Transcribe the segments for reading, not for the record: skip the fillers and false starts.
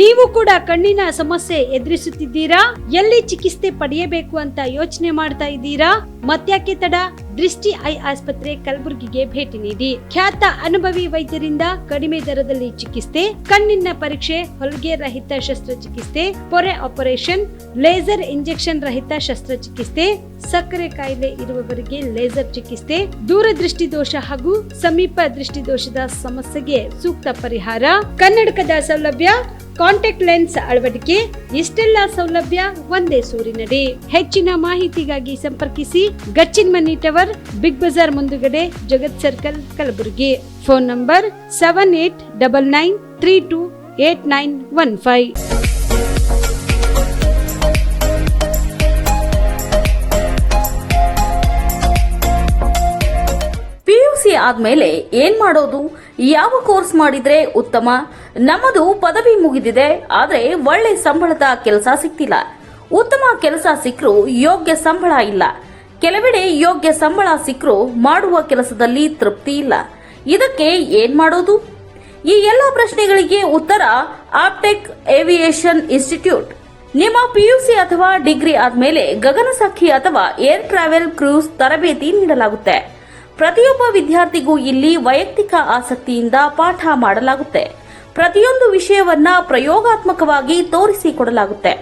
ನೀವು ಕೂಡ ಕಣ್ಣಿನ ಸಮಸ್ಯೆ ಎದುರಿಸುತ್ತಿದ್ದೀರಾ? ಎಲ್ಲಿ ಚಿಕಿತ್ಸೆ ಪಡೆಯಬೇಕು ಅಂತ ಯೋಚನೆ ಮಾಡ್ತಾ ಇದ್ದೀರಾ? ಮತ್ತ್ಯಾಕೆ ತಡ? ದೃಷ್ಟಿ ಐ ಆಸ್ಪತ್ರೆ ಕಲಬುರಗಿಗೆ ಭೇಟಿ ನೀಡಿ. ಖ್ಯಾತ ಅನುಭವಿ ವೈದ್ಯರಿಂದ ಕಡಿಮೆ ದರದಲ್ಲಿ ಚಿಕಿತ್ಸೆ, ಕಣ್ಣಿನ ಪರೀಕ್ಷೆ, ಹೊಲಿಗೆ ರಹಿತ ಶಸ್ತ್ರಚಿಕಿತ್ಸೆ, ಪೊರೆ ಆಪರೇಷನ್, ಲೇಸರ್ ಇಂಜೆಕ್ಷನ್ ರಹಿತ ಶಸ್ತ್ರಚಿಕಿತ್ಸೆ, ಸಕ್ಕರೆ ಕಾಯಿಲೆ ಇರುವವರಿಗೆ ಲೇಸರ್ ಚಿಕಿತ್ಸೆ, ದೂರದೃಷ್ಟಿ ದೋಷ ಹಾಗೂ ಸಮೀಪ ದೃಷ್ಟಿ ದೋಷದ ಸಮಸ್ಯೆಗೆ ಸೂಕ್ತ ಪರಿಹಾರ, ಕನ್ನಡಕದ ಸೌಲಭ್ಯ, ಕಾಂಟ್ಯಾಕ್ಟ್ ಲೆನ್ಸ್ ಅಳವಡಿಕೆ, ಇಷ್ಟೆಲ್ಲ ಸೌಲಭ್ಯ ಒಂದೇ ಸೂರಿನಡಿ. ಹೆಚ್ಚಿನ ಮಾಹಿತಿಗಾಗಿ ಸಂಪರ್ಕಿಸಿ Gachchin Mani tower, Big Bazaar ಮುಂದುಗಡೆ, Jagat circle, Kalaburagi. Phone number 7899328915. PUC ಆದ್ಮೇಲೆ ಏನ್ ಮಾಡೋದು? ಯಾವ ಕೋರ್ಸ್ ಮಾಡಿದ್ರೆ ಉತ್ತಮ? ನಮ್ಮದು ಪದವಿ ಮುಗಿದಿದೆ, ಆದ್ರೆ ಒಳ್ಳೆ ಸಂಬಳದ ಕೆಲಸ ಸಿಗ್ತಿಲ್ಲ. ಉತ್ತಮ ಕೆಲಸ ಸಿಕ್ಕರೂ ಯೋಗ್ಯ ಸಂಬಳ ಇಲ್ಲ. ಕೆಲವೆಡೆ ಯೋಗ್ಯ ಸಂಬಳ ಸಿಕ್ಕರೂ ಮಾಡುವ ಕೆಲಸದಲ್ಲಿ ತೃಪ್ತಿ ಇಲ್ಲ. ಇದಕ್ಕೆ ಏನ್ ಮಾಡೋದು? ಈ ಎಲ್ಲ ಪ್ರಶ್ನೆಗಳಿಗೆ ಉತ್ತರ ಆಪ್ಟೆಕ್ ಏವಿಯೇಷನ್ ಇನ್ಸ್ಟಿಟ್ಯೂಟ್. ನಿಮ್ಮ PUC ಅಥವಾ ಡಿಗ್ರಿ ಆದ್ಮೇಲೆ ಗಗನಸಖಿ ಅಥವಾ ಏರ್ ಟ್ರಾವೆಲ್ ಕ್ರೂಸ್ ತರಬೇತಿ ನೀಡಲಾಗುತ್ತೆ. ಪ್ರತಿಯೊಬ್ಬ ವಿದ್ಯಾರ್ಥಿಗೂ ಇಲ್ಲಿ ವೈಯಕ್ತಿಕ ಆಸಕ್ತಿಯಿಂದ ಪಾಠ ಮಾಡಲಾಗುತ್ತೆ. ಪ್ರತಿಯೊಂದು ವಿಷಯವನ್ನ ಪ್ರಯೋಗಾತ್ಮಕವಾಗಿ ತೋರಿಸಿಕೊಡಲಾಗುತ್ತೆ.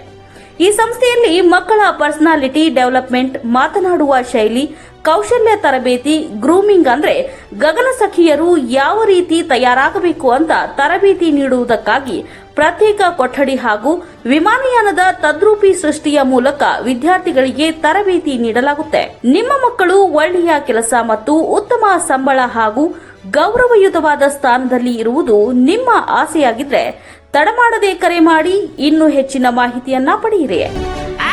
ಈ ಸಂಸ್ಥೆಯಲ್ಲಿ ಮಕ್ಕಳ ಪರ್ಸನಾಲಿಟಿ ಡೆವಲಪ್ಮೆಂಟ್, ಮಾತನಾಡುವ ಶೈಲಿ, ಕೌಶಲ್ಯ ತರಬೇತಿ, ಗ್ರೂಮಿಂಗ್ ಅಂದ್ರೆ ಗಗನಸಖಿಯರು ಯಾವ ರೀತಿ ತಯಾರಾಗಬೇಕು ಅಂತ ತರಬೇತಿ ನೀಡುವುದಕ್ಕಾಗಿ ಪ್ರತ್ಯೇಕ ಕೊಠಡಿ ಹಾಗೂ ವಿಮಾನಯಾನದ ತದ್ರೂಪಿ ಸೃಷ್ಟಿಯ ಮೂಲಕ ವಿದ್ಯಾರ್ಥಿಗಳಿಗೆ ತರಬೇತಿ ನೀಡಲಾಗುತ್ತೆ. ನಿಮ್ಮ ಮಕ್ಕಳು ಒಳ್ಳೆಯ ಕೆಲಸ ಮತ್ತು ಉತ್ತಮ ಸಂಬಳ ಹಾಗೂ ಗೌರವಯುತವಾದ ಸ್ಥಾನದಲ್ಲಿ ಇರುವುದು ನಿಮ್ಮ ಆಸೆಯಾಗಿದ್ರೆ ತಡಮಾಡದೆ ಕರೆ ಮಾಡಿ ಇನ್ನೂ ಹೆಚ್ಚಿನ ಮಾಹಿತಿಯನ್ನ ಪಡೆಯಿರಿ.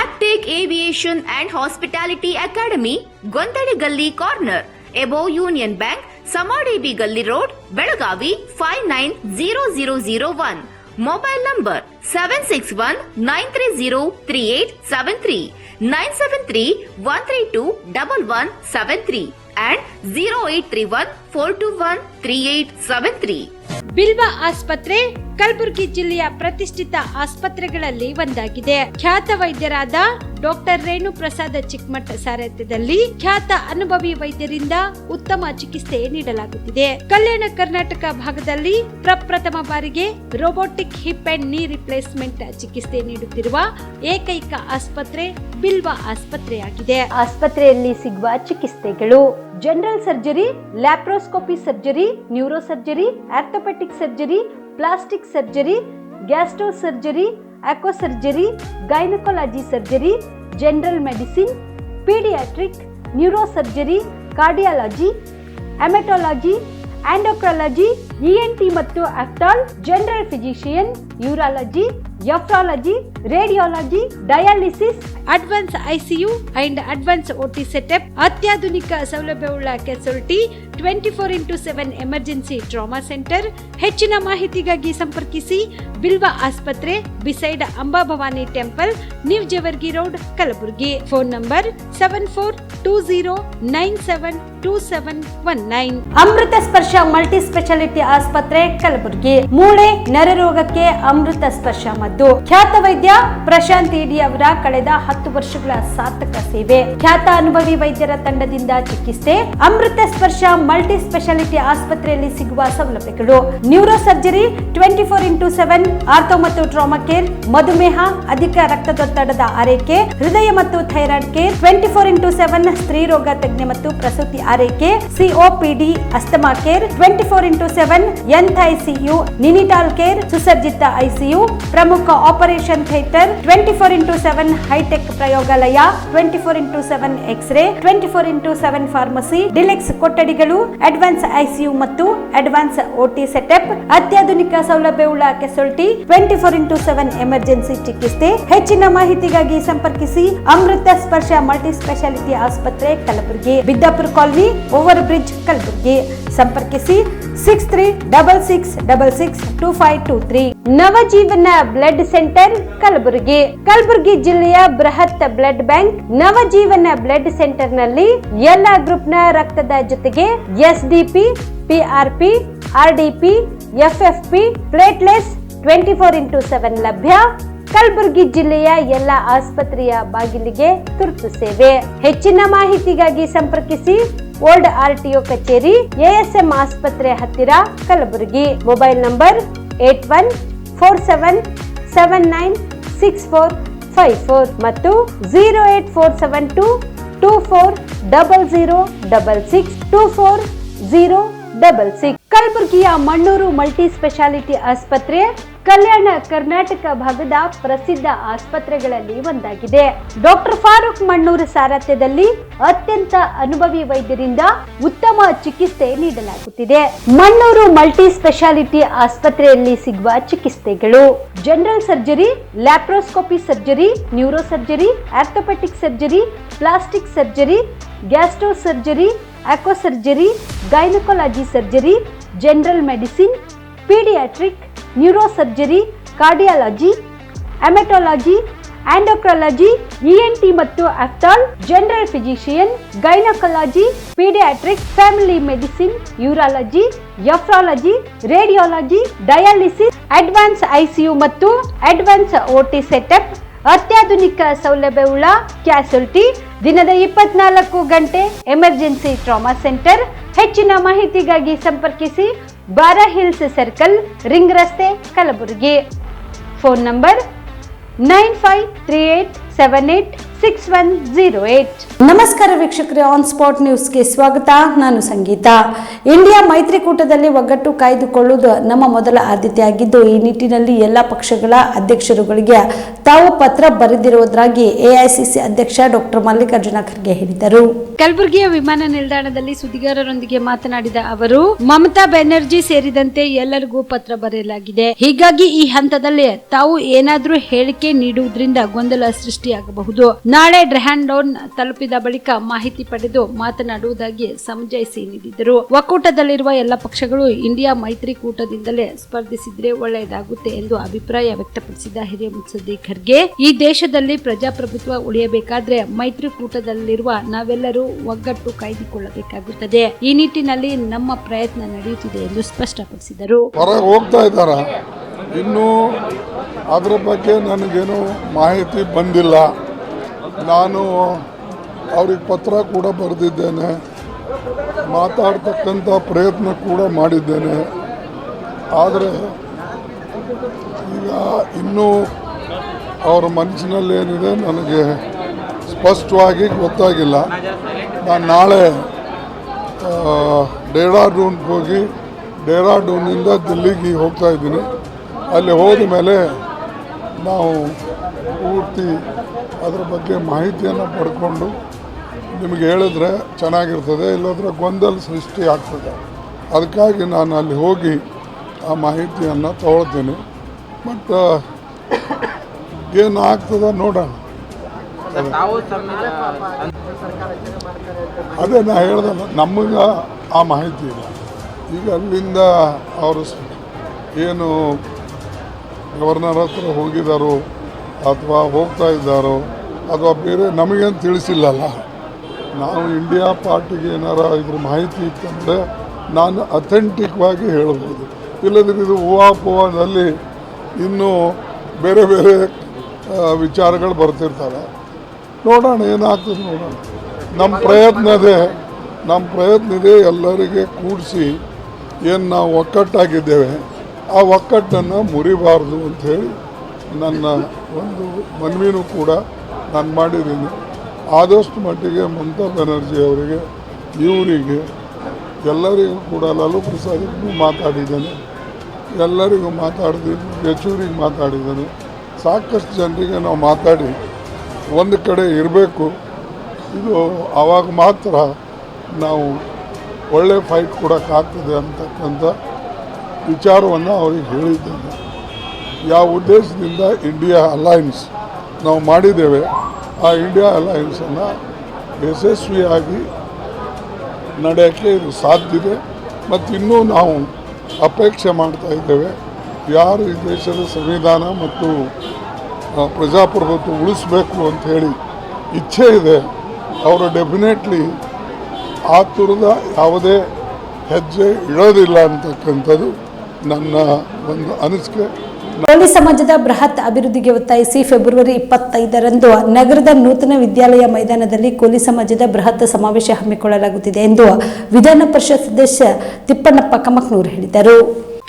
Aptech aviation and hospitality academy, ಗೊಂದಡಿ ಗಲ್ಲಿ corner, above union bank, Samadevi ಗಲ್ಲಿ road, Belagavi 590001. Mobile number 7619303873, 973-132-1173 and 0831-421-3873. ಬಿಲ್ವ ಆಸ್ಪತ್ರೆ ಕಲಬುರಗಿ ಜಿಲ್ಲೆಯ ಪ್ರತಿಷ್ಠಿತ ಆಸ್ಪತ್ರೆಗಳಲ್ಲಿ ಒಂದಾಗಿದೆ. ಖ್ಯಾತ ವೈದ್ಯರಾದ ಡಾಕ್ಟರ್ ರೇಣು ಪ್ರಸಾದ್ ಚಿಕ್ಕಮಠ ಸಾರಥ್ಯದಲ್ಲಿ ಖ್ಯಾತ ಅನುಭವಿ ವೈದ್ಯರಿಂದ ಉತ್ತಮ ಚಿಕಿತ್ಸೆ ನೀಡಲಾಗುತ್ತಿದೆ. ಕಲ್ಯಾಣ ಕರ್ನಾಟಕ ಭಾಗದಲ್ಲಿ ಪ್ರಪ್ರಥಮ ಬಾರಿಗೆ robotic hip and knee replacement ಚಿಕಿತ್ಸೆ ನೀಡುತ್ತಿರುವ ಏಕೈಕ ಆಸ್ಪತ್ರೆ ಬಿಲ್ವ ಆಸ್ಪತ್ರೆಯಾಗಿದೆ. ಆಸ್ಪತ್ರೆಯಲ್ಲಿ ಸಿಗುವ ಚಿಕಿತ್ಸೆಗಳು: general surgery, laparoscopy surgery, neuro surgery, orthopaedic surgery, plastic surgery, gastro surgery, aqua surgery, gynaecology surgery, general medicine, paediatric, neuro surgery, cardiology, haematology, endocrinology, ENT ಮತ್ತು ophthal, general physician, urology, nephrology, radiology, dialysis, advance ICU and advance OT setup, ಅತ್ಯಾಧುನಿಕ ಸೌಲಭ್ಯವುಳ್ಳ casualty, 24x7 emergency trauma centre. ಹೆಚ್ಚಿನ ಮಾಹಿತಿಗಾಗಿ ಸಂಪರ್ಕಿಸಿ ಬಿಲ್ವ ಆಸ್ಪತ್ರೆ, beside Amba Bhavani temple, new Jewargi road, Kalaburagi. Phone number 7420972719. Amrutha Sparsha multi speciality ಆಸ್ಪತ್ರೆ, ಕಲಬುರಗಿ. ಮೂಳೆ ನರರೋಗಕ್ಕೆ ಅಮೃತ ಸ್ಪರ್ಶ ಮದ್ದು. ಖ್ಯಾತ ವೈದ್ಯ ಪ್ರಶಾಂತ್ ಇಡಿ ಅವರ ಕಳೆದ 10 ವರ್ಷಗಳ ಸಾರ್ಥಕ ಸೇವೆ, ಖ್ಯಾತ ಅನುಭವಿ ವೈದ್ಯರ ತಂಡದಿಂದ ಚಿಕಿತ್ಸೆ. ಅಮೃತ ಸ್ಪರ್ಶ ಮಲ್ಟಿ ಸ್ಪೆಷಾಲಿಟಿ ಆಸ್ಪತ್ರೆಯಲ್ಲಿ ಸಿಗುವ ಸೌಲಭ್ಯಗಳು: ನ್ಯೂರೋ ಸರ್ಜರಿ 24x7, ಆರ್ಥೋ ಮತ್ತು ಟ್ರಾಮಾ ಕೇರ್, ಮಧುಮೇಹ, ಅಧಿಕ ರಕ್ತದೊತ್ತಡದ ಆರೈಕೆ, ಹೃದಯ ಮತ್ತು ಥೈರಾಯ್ಡ್ ಕೇರ್, 24x7 ಸ್ತ್ರೀ ರೋಗ ತಜ್ಞ ಮತ್ತು ಪ್ರಸೂತಿ ಆರೈಕೆ, COPD asthma care, 24x7 NICU, neonatal care, ಸುಸಜ್ಜಿತ ICU, ಪ್ರಮುಖ ಆಪರೇಷನ್ ಥಿಯೇಟರ್, 24x7 ಹೈಟೆಕ್ ಪ್ರಯೋಗಾಲಯ, 24x7 x-ray, 24x7 pharmacy, deluxe ಕೊಠಡಿಗಳು, ಅಡ್ವಾನ್ಸ್ ICU ಮತ್ತು ಅಡ್ವಾನ್ಸ್ OT ಸೆಟಪ್, ಅತ್ಯಾಧುನಿಕ ಸೌಲಭ್ಯವುಳ್ಳ ಕೆಸೊಲ್ಟಿ, 24x7 ಎಮರ್ಜೆನ್ಸಿ ಚಿಕಿತ್ಸೆ. ಹೆಚ್ಚಿನ ಮಾಹಿತಿಗಾಗಿ ಸಂಪರ್ಕಿಸಿ ಅಮೃತ ಸ್ಪರ್ಶ ಮಲ್ಟಿ ಸ್ಪೆಷಾಲಿಟಿ ಆಸ್ಪತ್ರೆ, Kalaburagi, Biddapura colony, over bridge, Kalaburagi. ಸಂಪರ್ಕಿಸಿ 6366662523. Navajeevan blood centre, Kalaburagi. ಕಲಬುರಗಿ ಜಿಲ್ಲೆಯ ಬೃಹತ್ blood bank Navajeevan blood centre ನಲ್ಲಿ ಎಲ್ಲಾ ಗ್ರೂಪ್ ನ ರಕ್ತದ ಜೊತೆಗೆ SDP, PRP, RDP, FFP, platelets, 24x7 ಲಭ್ಯ. ಕಲಬುರಗಿ ಜಿಲ್ಲೆಯ ಎಲ್ಲ ಆಸ್ಪತ್ರೆಯ ಬಾಗಿಲಿಗೆ ತುರ್ತು ಸೇವೆ. ಹೆಚ್ಚಿನ ಮಾಹಿತಿಗಾಗಿ ಸಂಪರ್ಕಿಸಿ ಓಲ್ಡ್ RTO ಕಚೇರಿ, ASM ಆಸ್ಪತ್ರೆ ಹತ್ತಿರ, ಕಲಬುರಗಿ. ಮೊಬೈಲ್ ನಂಬರ್ 8147979645 ಮತ್ತು 08472240066 ಕಲಬುರಗಿಯ ಮಣ್ಣೂರು ಮಲ್ಟಿ ಸ್ಪೆಷಾಲಿಟಿ ಆಸ್ಪತ್ರೆ ಕಲ್ಯಾಣ ಕರ್ನಾಟಕ ಭಾಗದ ಪ್ರಸಿದ್ಧ ಆಸ್ಪತ್ರೆಗಳಲ್ಲಿ ಒಂದಾಗಿದೆ. ಡಾಕ್ಟರ್ ಫಾರೂಕ್ ಮಣ್ಣೂರು ಸಾರಥ್ಯದಲ್ಲಿ ಅತ್ಯಂತ ಅನುಭವಿ ವೈದ್ಯರಿಂದ ಉತ್ತಮ ಚಿಕಿತ್ಸೆ ನೀಡಲಾಗುತ್ತಿದೆ. ಮಣ್ಣೂರು ಮಲ್ಟಿ ಸ್ಪೆಷಾಲಿಟಿ ಆಸ್ಪತ್ರೆಯಲ್ಲಿ ಸಿಗುವ ಚಿಕಿತ್ಸೆಗಳು: general surgery, laparoscopy surgery, neuro surgery, orthopaedic surgery, plastic surgery, gastro surgery, aqua surgery, gynaecology surgery, general medicine, paediatric, neuro surgery, cardiology, haematology, endocrinology, ENT ಮತ್ತು ophthal, general physician, gynaecology, paediatric, family medicine, urology, nephrology, radiology, dialysis, advance ICU ಮತ್ತು advance OT setup, ಅತ್ಯಾಧುನಿಕ ಸೌಲಭ್ಯವುಳ್ಳ ಕ್ಯಾಸುಲಿಟಿ, ದಿನದ 24 ಗಂಟೆ emergency trauma centre. ಹೆಚ್ಚಿನ ಮಾಹಿತಿಗಾಗಿ ಸಂಪರ್ಕಿಸಿ ಬಾರಾ hills circle, ring ರಸ್ತೆ, ಕಲಬುರಗಿ. Phone number 9538786108. ನಮಸ್ಕಾರ ವೀಕ್ಷಕರೇ, ಆನ್ ಸ್ಪಾಟ್ ನ್ಯೂಸ್ಗೆ ಸ್ವಾಗತ. ನಾನು ಸಂಗೀತ. ಇಂಡಿಯಾ ಮೈತ್ರಿಕೂಟದಲ್ಲಿ ಒಗ್ಗಟ್ಟು ಕಾಯ್ದುಕೊಳ್ಳುವುದು ನಮ್ಮ ಮೊದಲ ಆದ್ಯತೆ ಆಗಿದ್ದು, ಈ ನಿಟ್ಟಿನಲ್ಲಿ ಎಲ್ಲ ಪಕ್ಷಗಳ ಅಧ್ಯಕ್ಷರುಗಳಿಗೆ ತಾವು ಪತ್ರ ಬರೆದಿರುವುದಾಗಿ AICC ಅಧ್ಯಕ್ಷ ಡಾಕ್ಟರ್ ಮಲ್ಲಿಕಾರ್ಜುನ ಖರ್ಗೆ ಹೇಳಿದರು. ಕಲಬುರಗಿಯ ವಿಮಾನ ನಿಲ್ದಾಣದಲ್ಲಿ ಸುದ್ದಿಗಾರರೊಂದಿಗೆ ಮಾತನಾಡಿದ ಅವರು, ಮಮತಾ ಬ್ಯಾನರ್ಜಿ ಸೇರಿದಂತೆ ಎಲ್ಲರಿಗೂ ಪತ್ರ ಬರೆಯಲಾಗಿದೆ. ಹೀಗಾಗಿ ಈ ಹಂತದಲ್ಲಿ ತಾವು ಏನಾದ್ರೂ ಹೇಳಿಕೆ ನೀಡುವುದರಿಂದ ಗೊಂದಲ ಸೃಷ್ಟಿಯಾಗಬಹುದು. ನಾಳೆ ಡ್ರ್ಯಾನ್ ಡೌನ್ ತಲುಪಿದ ಬಳಿಕ ಮಾಹಿತಿ ಪಡೆದು ಮಾತನಾಡುವುದಾಗಿ ಸಮಜಾಯಿಸಿ ನೀಡಿದರು. ಒಕ್ಕೂಟದಲ್ಲಿರುವ ಎಲ್ಲ ಪಕ್ಷಗಳು ಇಂಡಿಯಾ ಮೈತ್ರಿಕೂಟದಿಂದಲೇ ಸ್ಪರ್ಧಿಸಿದ್ರೆ ಒಳ್ಳೆಯದಾಗುತ್ತೆ ಎಂದು ಅಭಿಪ್ರಾಯ ವ್ಯಕ್ತಪಡಿಸಿದ ಹಿರಿಯ ಮುತ್ಸದ್ದಿ ಖರ್ಗೆ, ಈ ದೇಶದಲ್ಲಿ ಪ್ರಜಾಪ್ರಭುತ್ವ ಉಳಿಯಬೇಕಾದ್ರೆ ಮೈತ್ರಿಕೂಟದಲ್ಲಿರುವ ನಾವೆಲ್ಲರೂ ಒಗ್ಗಟ್ಟು ಕಾಯ್ದುಕೊಳ್ಳಬೇಕಾಗುತ್ತದೆ. ಈ ನಿಟ್ಟಿನಲ್ಲಿ ನಮ್ಮ ಪ್ರಯತ್ನ ನಡೆಯುತ್ತಿದೆ ಎಂದು ಸ್ಪಷ್ಟಪಡಿಸಿದರು. ಇನ್ನು ಅದರ ಬಗ್ಗೆ ನನಗೇನು ಮಾಹಿತಿ ಬಂದಿಲ್ಲ. ನಾನು ಅವ್ರಿಗೆ ಪತ್ರ ಕೂಡ ಬರೆದಿದ್ದೇನೆ, ಮಾತಾಡ್ತಕ್ಕಂಥ ಪ್ರಯತ್ನ ಕೂಡ ಮಾಡಿದ್ದೇನೆ. ಆದರೆ ಈಗ ಇನ್ನೂ ಅವರ ಮನಸ್ಸಿನಲ್ಲಿ ಏನಿದೆ ನನಗೆ ಸ್ಪಷ್ಟವಾಗಿ ಗೊತ್ತಾಗಿಲ್ಲ. ನಾನು ನಾಳೆ ಡೆಹ್ರಾಡೂನ್ಗೆ ಹೋಗಿ ಡೆಹ್ರಾಡೂನಿಂದ ದಿಲ್ಲಿಗೆ ಹೋಗ್ತಾ ಇದ್ದೀನಿ. ಅಲ್ಲಿ ಹೋದ ಮೇಲೆ ನಾವು ಪೂರ್ತಿ ಅದರ ಬಗ್ಗೆ ಮಾಹಿತಿಯನ್ನು ಪಡ್ಕೊಂಡು ನಿಮಗೆ ಹೇಳಿದ್ರೆ ಚೆನ್ನಾಗಿರ್ತದೆ, ಇಲ್ಲದ್ರೆ ಗೊಂದಲ ಸೃಷ್ಟಿ ಆಗ್ತದೆ. ಅದಕ್ಕಾಗಿ ನಾನು ಅಲ್ಲಿ ಹೋಗಿ ಆ ಮಾಹಿತಿಯನ್ನು ತೊಗೊಳ್ತೀನಿ. ಮತ್ತು ಏನು ಆಗ್ತದೆ ನೋಡೋಣ. ಅದೇ ನಾ ಹೇಳ್ದಲ್ಲ, ನಮಗೆ ಆ ಮಾಹಿತಿ ಇಲ್ಲ. ಈಗ ಅಲ್ಲಿಂದ ಅವರು ಏನು ಗವರ್ನರ್ ಹತ್ರ ಹೋಗಿದ್ದಾರೋ ಅಥವಾ ಹೋಗ್ತಾ ಇದ್ದಾರೋ ಅಥವಾ ಬೇರೆ ನಮಗೇನು ತಿಳಿಸಿಲ್ಲಲ್ಲ. ನಾವು ಇಂಡಿಯಾ ಪಾರ್ಟಿಗೆ ಏನಾರ ಇದ್ರ ಮಾಹಿತಿ ಇತ್ತಂದರೆ ನಾನು ಅಥೆಂಟಿಕ್ವಾಗಿ ಹೇಳ್ಬೋದು. ಇಲ್ಲದ್ರೆ ಇದು ಊಹಾಪೋಹದಲ್ಲಿ ಇನ್ನೂ ಬೇರೆ ಬೇರೆ ವಿಚಾರಗಳು ಬರ್ತಿರ್ತಾರೆ. ನೋಡೋಣ ಏನಾಗ್ತದೆ ನೋಡೋಣ. ನಮ್ಮ ಪ್ರಯತ್ನ ಇದೆ ಎಲ್ಲರಿಗೆ ಕೂಡಿಸಿ ಏನು ನಾವು ಒಕ್ಕಟ್ಟಾಗಿದ್ದೇವೆ ಆ ಒಕ್ಕಟ್ಟನ್ನು ಮುರಿಬಾರ್ದು ಅಂಥೇಳಿ ನನ್ನ ಒಂದು ಮನವಿನೂ ಕೂಡ ನಾನು ಮಾಡಿದ್ದೀನಿ. ಆದಷ್ಟು ಮಟ್ಟಿಗೆ ಮಮತಾ ಬ್ಯಾನರ್ಜಿ ಅವರಿಗೆ, ಇವರಿಗೆ ಎಲ್ಲರಿಗೂ ಕೂಡ ಲಾಲು ಪ್ರಸಾದ್ಗೂ ಮಾತಾಡಿದ್ದೇನೆ, ಎಲ್ಲರಿಗೂ ಮಾತಾಡಿದ್ದೀನಿ, ಯಚೂರಿಗೆ ಮಾತಾಡಿದ್ದೇನೆ. ಸಾಕಷ್ಟು ಜನರಿಗೆ ನಾವು ಮಾತಾಡಿ ಒಂದು ಕಡೆ ಇರಬೇಕು. ಇದು ಆವಾಗ ಮಾತ್ರ ನಾವು ಒಳ್ಳೆ ಫೈಟ್ ಕೊಡೋಕ್ಕಾಗ್ತದೆ ಅಂತಕ್ಕಂಥ ವಿಚಾರವನ್ನು ಅವ್ರಿಗೆ ಹೇಳಿದ್ದೇನೆ. ಯಾವ ಉದ್ದೇಶದಿಂದ ಇಂಡಿಯಾ ಅಲಯನ್ಸ್ ನಾವು ಮಾಡಿದ್ದೇವೆ, ಆ ಇಂಡಿಯಾ ಅಲಯನ್ಸನ್ನು ಯಶಸ್ವಿಯಾಗಿ ನಡೆಯೋಕ್ಕೆ ಇದು ಸಾಧ್ಯತೆ. ಮತ್ತು ಇನ್ನೂ ನಾವು ಅಪೇಕ್ಷೆ ಮಾಡ್ತಾ ಇದ್ದೇವೆ, ಯಾರು ಈ ದೇಶದ ಸಂವಿಧಾನ ಮತ್ತು ಪ್ರಜಾಪ್ರಭುತ್ವ ಉಳಿಸಬೇಕು ಅಂಥೇಳಿ ಇಚ್ಛೆ ಇದೆ, ಅವರು ಡೆಫಿನೆಟ್ಲಿ ಆ ಥರದ ಯಾವುದೇ ಹೆಜ್ಜೆ ಇಡೋದಿಲ್ಲ ಅಂತಕ್ಕಂಥದ್ದು ನನ್ನ ಒಂದು ಅನಿಸಿಕೆ. ಕೋಲಿ ಸಮಾಜದ ಬೃಹತ್ ಅಭಿವೃದ್ಧಿಗೆ ಒತ್ತಾಯಿಸಿ ಫೆಬ್ರವರಿ 25ರಂದು ನಗರದ ನೂತನ ವಿದ್ಯಾಲಯ ಮೈದಾನದಲ್ಲಿ ಕೋಲಿ ಸಮಾಜದ ಬೃಹತ್ ಸಮಾವೇಶ ಹಮ್ಮಿಕೊಳ್ಳಲಾಗುತ್ತಿದೆ ಎಂದು ವಿಧಾನ ಪರಿಷತ್ ಸದಸ್ಯ ತಿಪ್ಪಣ್ಣಪ್ಪ ಕಮಕ್ನೂರ್ ಹೇಳಿದರು.